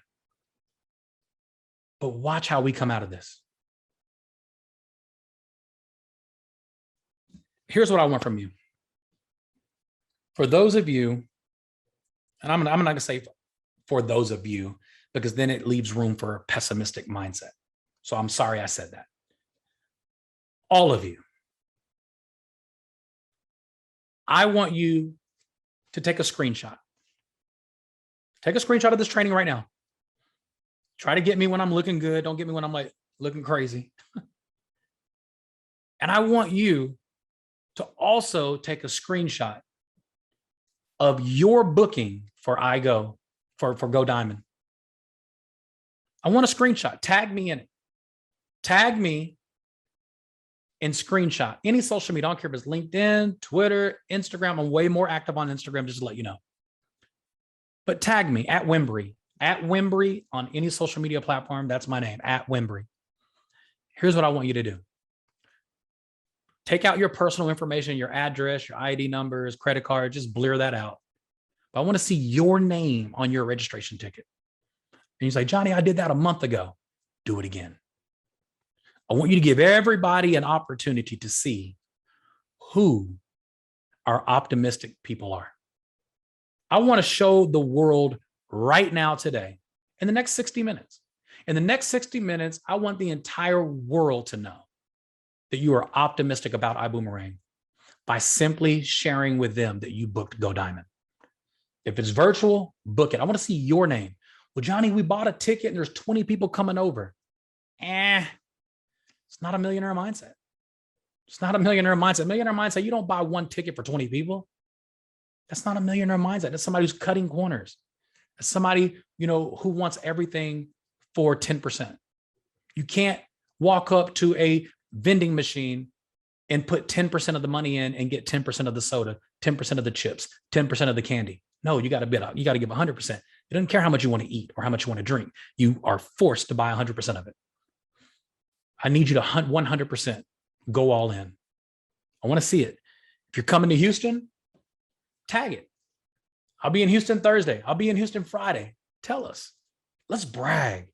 But watch how we come out of this. Here's what I want from you. For those of you, and I'm not going to say for those of you, because then it leaves room for a pessimistic mindset. So I'm sorry I said that. All of you. I want you to take a screenshot. Take a screenshot of this training right now. Try to get me when I'm looking good. Don't get me when I'm like looking crazy. And I want you to also take a screenshot of your booking for Go Diamond. I want a screenshot. Tag me in it. Tag me in screenshot. Any social media. I don't care if it's LinkedIn, Twitter, Instagram. I'm way more active on Instagram, just to let you know. But tag me at Wimbrey. At Wimbrey on any social media platform. That's my name, at Wimbrey. Here's what I want you to do. Take out your personal information, your address, your ID numbers, credit card, just blur that out. But I want to see your name on your registration ticket. And you say, Johnny, I did that a month ago. Do it again. I want you to give everybody an opportunity to see who our optimistic people are. I want to show the world right now, today, in the next 60 minutes. In the next 60 minutes, I want the entire world to know that you are optimistic about Ibüümerang by simply sharing with them that you booked Go Diamond. If it's virtual, book it. I want to see your name. Well, Johnny, we bought a ticket and there's 20 people coming over. It's not a millionaire mindset. It's not a millionaire mindset. Millionaire mindset, you don't buy one ticket for 20 people. That's not a millionaire mindset. That's somebody who's cutting corners. That's somebody, who wants everything for 10%. You can't walk up to a vending machine and put 10% of the money in and get 10% of the soda, 10% of the chips, 10% of the candy. No, you got to bid out. You got to give 100%. It doesn't care how much you want to eat or how much you want to drink. You are forced to buy 100% of it. I need you to 100% go all in. I want to see it. If you're coming to Houston, tag it. I'll be in Houston Thursday. I'll be in Houston Friday. Tell us. Let's brag.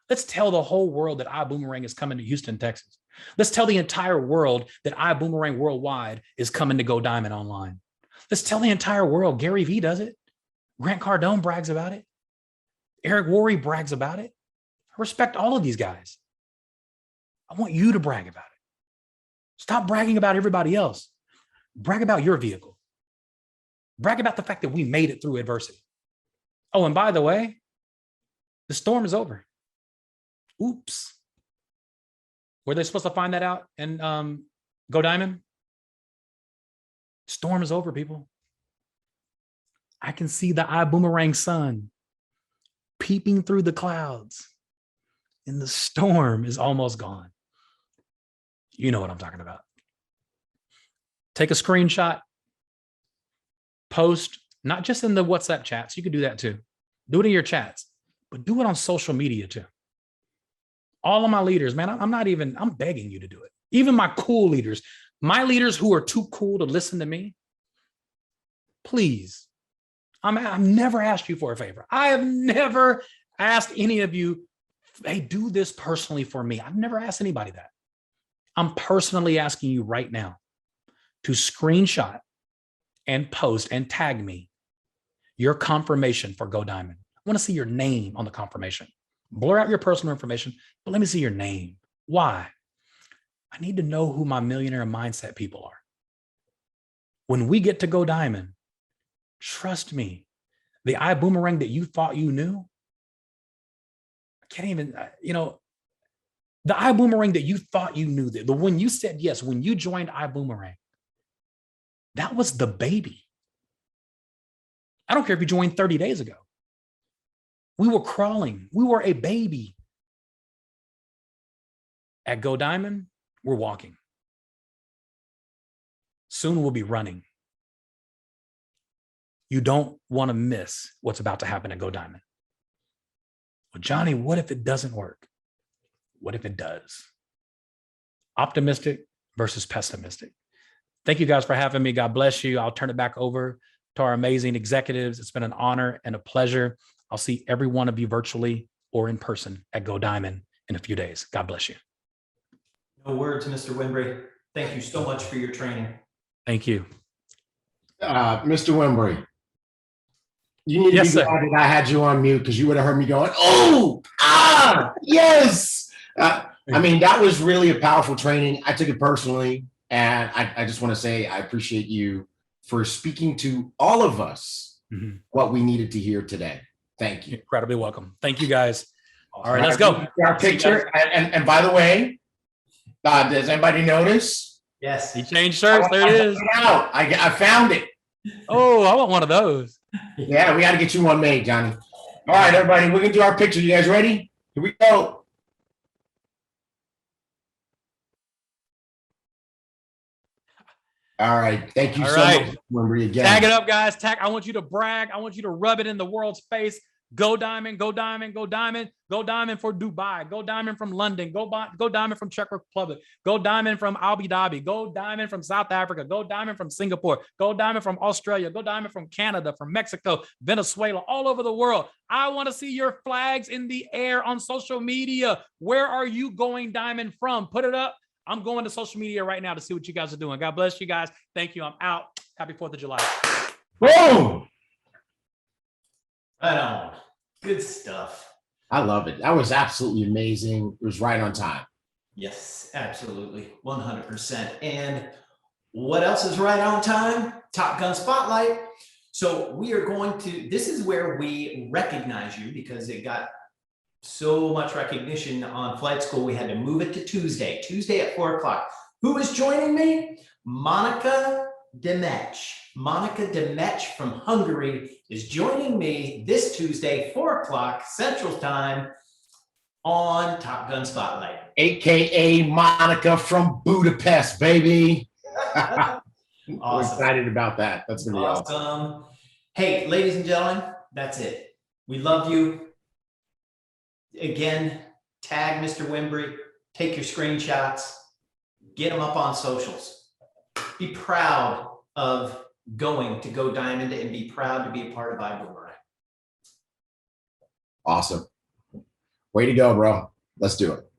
Let's tell the whole world that Ibüümerang is coming to Houston, Texas. Let's tell the entire world that Ibüümerang worldwide is coming to Go Diamond online. Let's tell the entire world. Gary Vee does it. Grant Cardone brags about it. Eric Worre brags about it. I respect all of these guys. I want you to brag about it. Stop bragging about everybody else. Brag about your vehicle. Brag about the fact that we made it through adversity. Oh, and by the way, the storm is over. Oops. Were they supposed to find that out and Go Diamond? Storm is over, people. I can see the Ibüümerang sun peeping through the clouds, and the storm is almost gone. You know what I'm talking about. Take a screenshot, post, not just in the WhatsApp chats. You could do that too. Do it in your chats, but do it on social media too. All of my leaders, man, I'm begging you to do it. Even my cool leaders, my leaders who are too cool to listen to me, please. I've never asked you for a favor. I have never asked any of you, hey, do this personally for me. I've never asked anybody that. I'm personally asking you right now to screenshot and post and tag me your confirmation for Go Diamond. I want to see your name on the confirmation. Blur out your personal information, but let me see your name. Why? I need to know who my millionaire mindset people are. When we get to Go Diamond, trust me, the Ibüümerang that you thought you knew, I can't even, the Ibüümerang that you thought you knew, the when you said yes, when you joined Ibüümerang, that was the baby. I don't care if you joined 30 days ago. We were crawling. We were a baby. At Go Diamond, we're walking. Soon we'll be running. You don't want to miss what's about to happen at Go Diamond. Well, Johnny, what if it doesn't work? What if it does? Optimistic versus pessimistic. Thank you guys for having me. God bless you. I'll turn it back over to our amazing executives. It's been an honor and a pleasure. I'll see every one of you virtually or in person at Go Diamond in a few days. God bless you.
No words, Mr. Wimbrey. Thank you so much for your training.
Thank you.
Mr. Wimbry, you need to
Yes,
be
sir.
glad that I had you on mute because you would have heard me going, oh, yes. I mean, that was really a powerful training. I took it personally. And I just want to say I appreciate you for speaking to all of us what we needed to hear today. Thank you.
Incredibly welcome. Thank you, guys. All right, let's go.
Our picture. And by the way, does anybody notice?
Yes.
He changed shirts. There it is.
I found it.
Oh, I want one of those.
Yeah, we got to get you one made, Johnny. All right, everybody, we're going to do our picture. You guys ready? Here we go. All right. Thank you
All
so
right.
much, Wimbrey, again.
Tag it up, guys. Tag. I want you to brag. I want you to rub it in the world's face. Go Diamond, Go Diamond, Go Diamond, Go Diamond for Dubai, Go Diamond from London, Go Diamond from Czech Republic, Go Diamond from Abu Dhabi, Go Diamond from South Africa, Go Diamond from Singapore, Go Diamond from Australia, Go Diamond from Canada, from Mexico, Venezuela, all over the world. I want to see your flags in the air on social media. Where are you going diamond from? Put it up. I'm going to social media right now to see what you guys are doing. God bless you guys. Thank you. I'm out. Happy 4th of July.
Boom!
Right on. Good stuff.
I love it. That was absolutely amazing. It was right on time.
Yes, absolutely. 100%. And what else is right on time? Top Gun Spotlight. So we are going to, this is where we recognize you because it got so much recognition on flight school. We had to move it to Tuesday at 4 o'clock. Who is joining me? Monica Demech. Monica Demech from Hungary is joining me this Tuesday, 4 o'clock Central Time on Top Gun Spotlight.
AKA Monica from Budapest, baby.
Awesome.
I'm excited about that. That's going to be awesome.
Hey, ladies and gentlemen, that's it. We love you. Again, tag Mr. Wimbrey, take your screenshots, get them up on socials. Be proud of going to Go Diamond and be proud to be a part of Ibüümerang.
Awesome. Way to go, bro. Let's do it.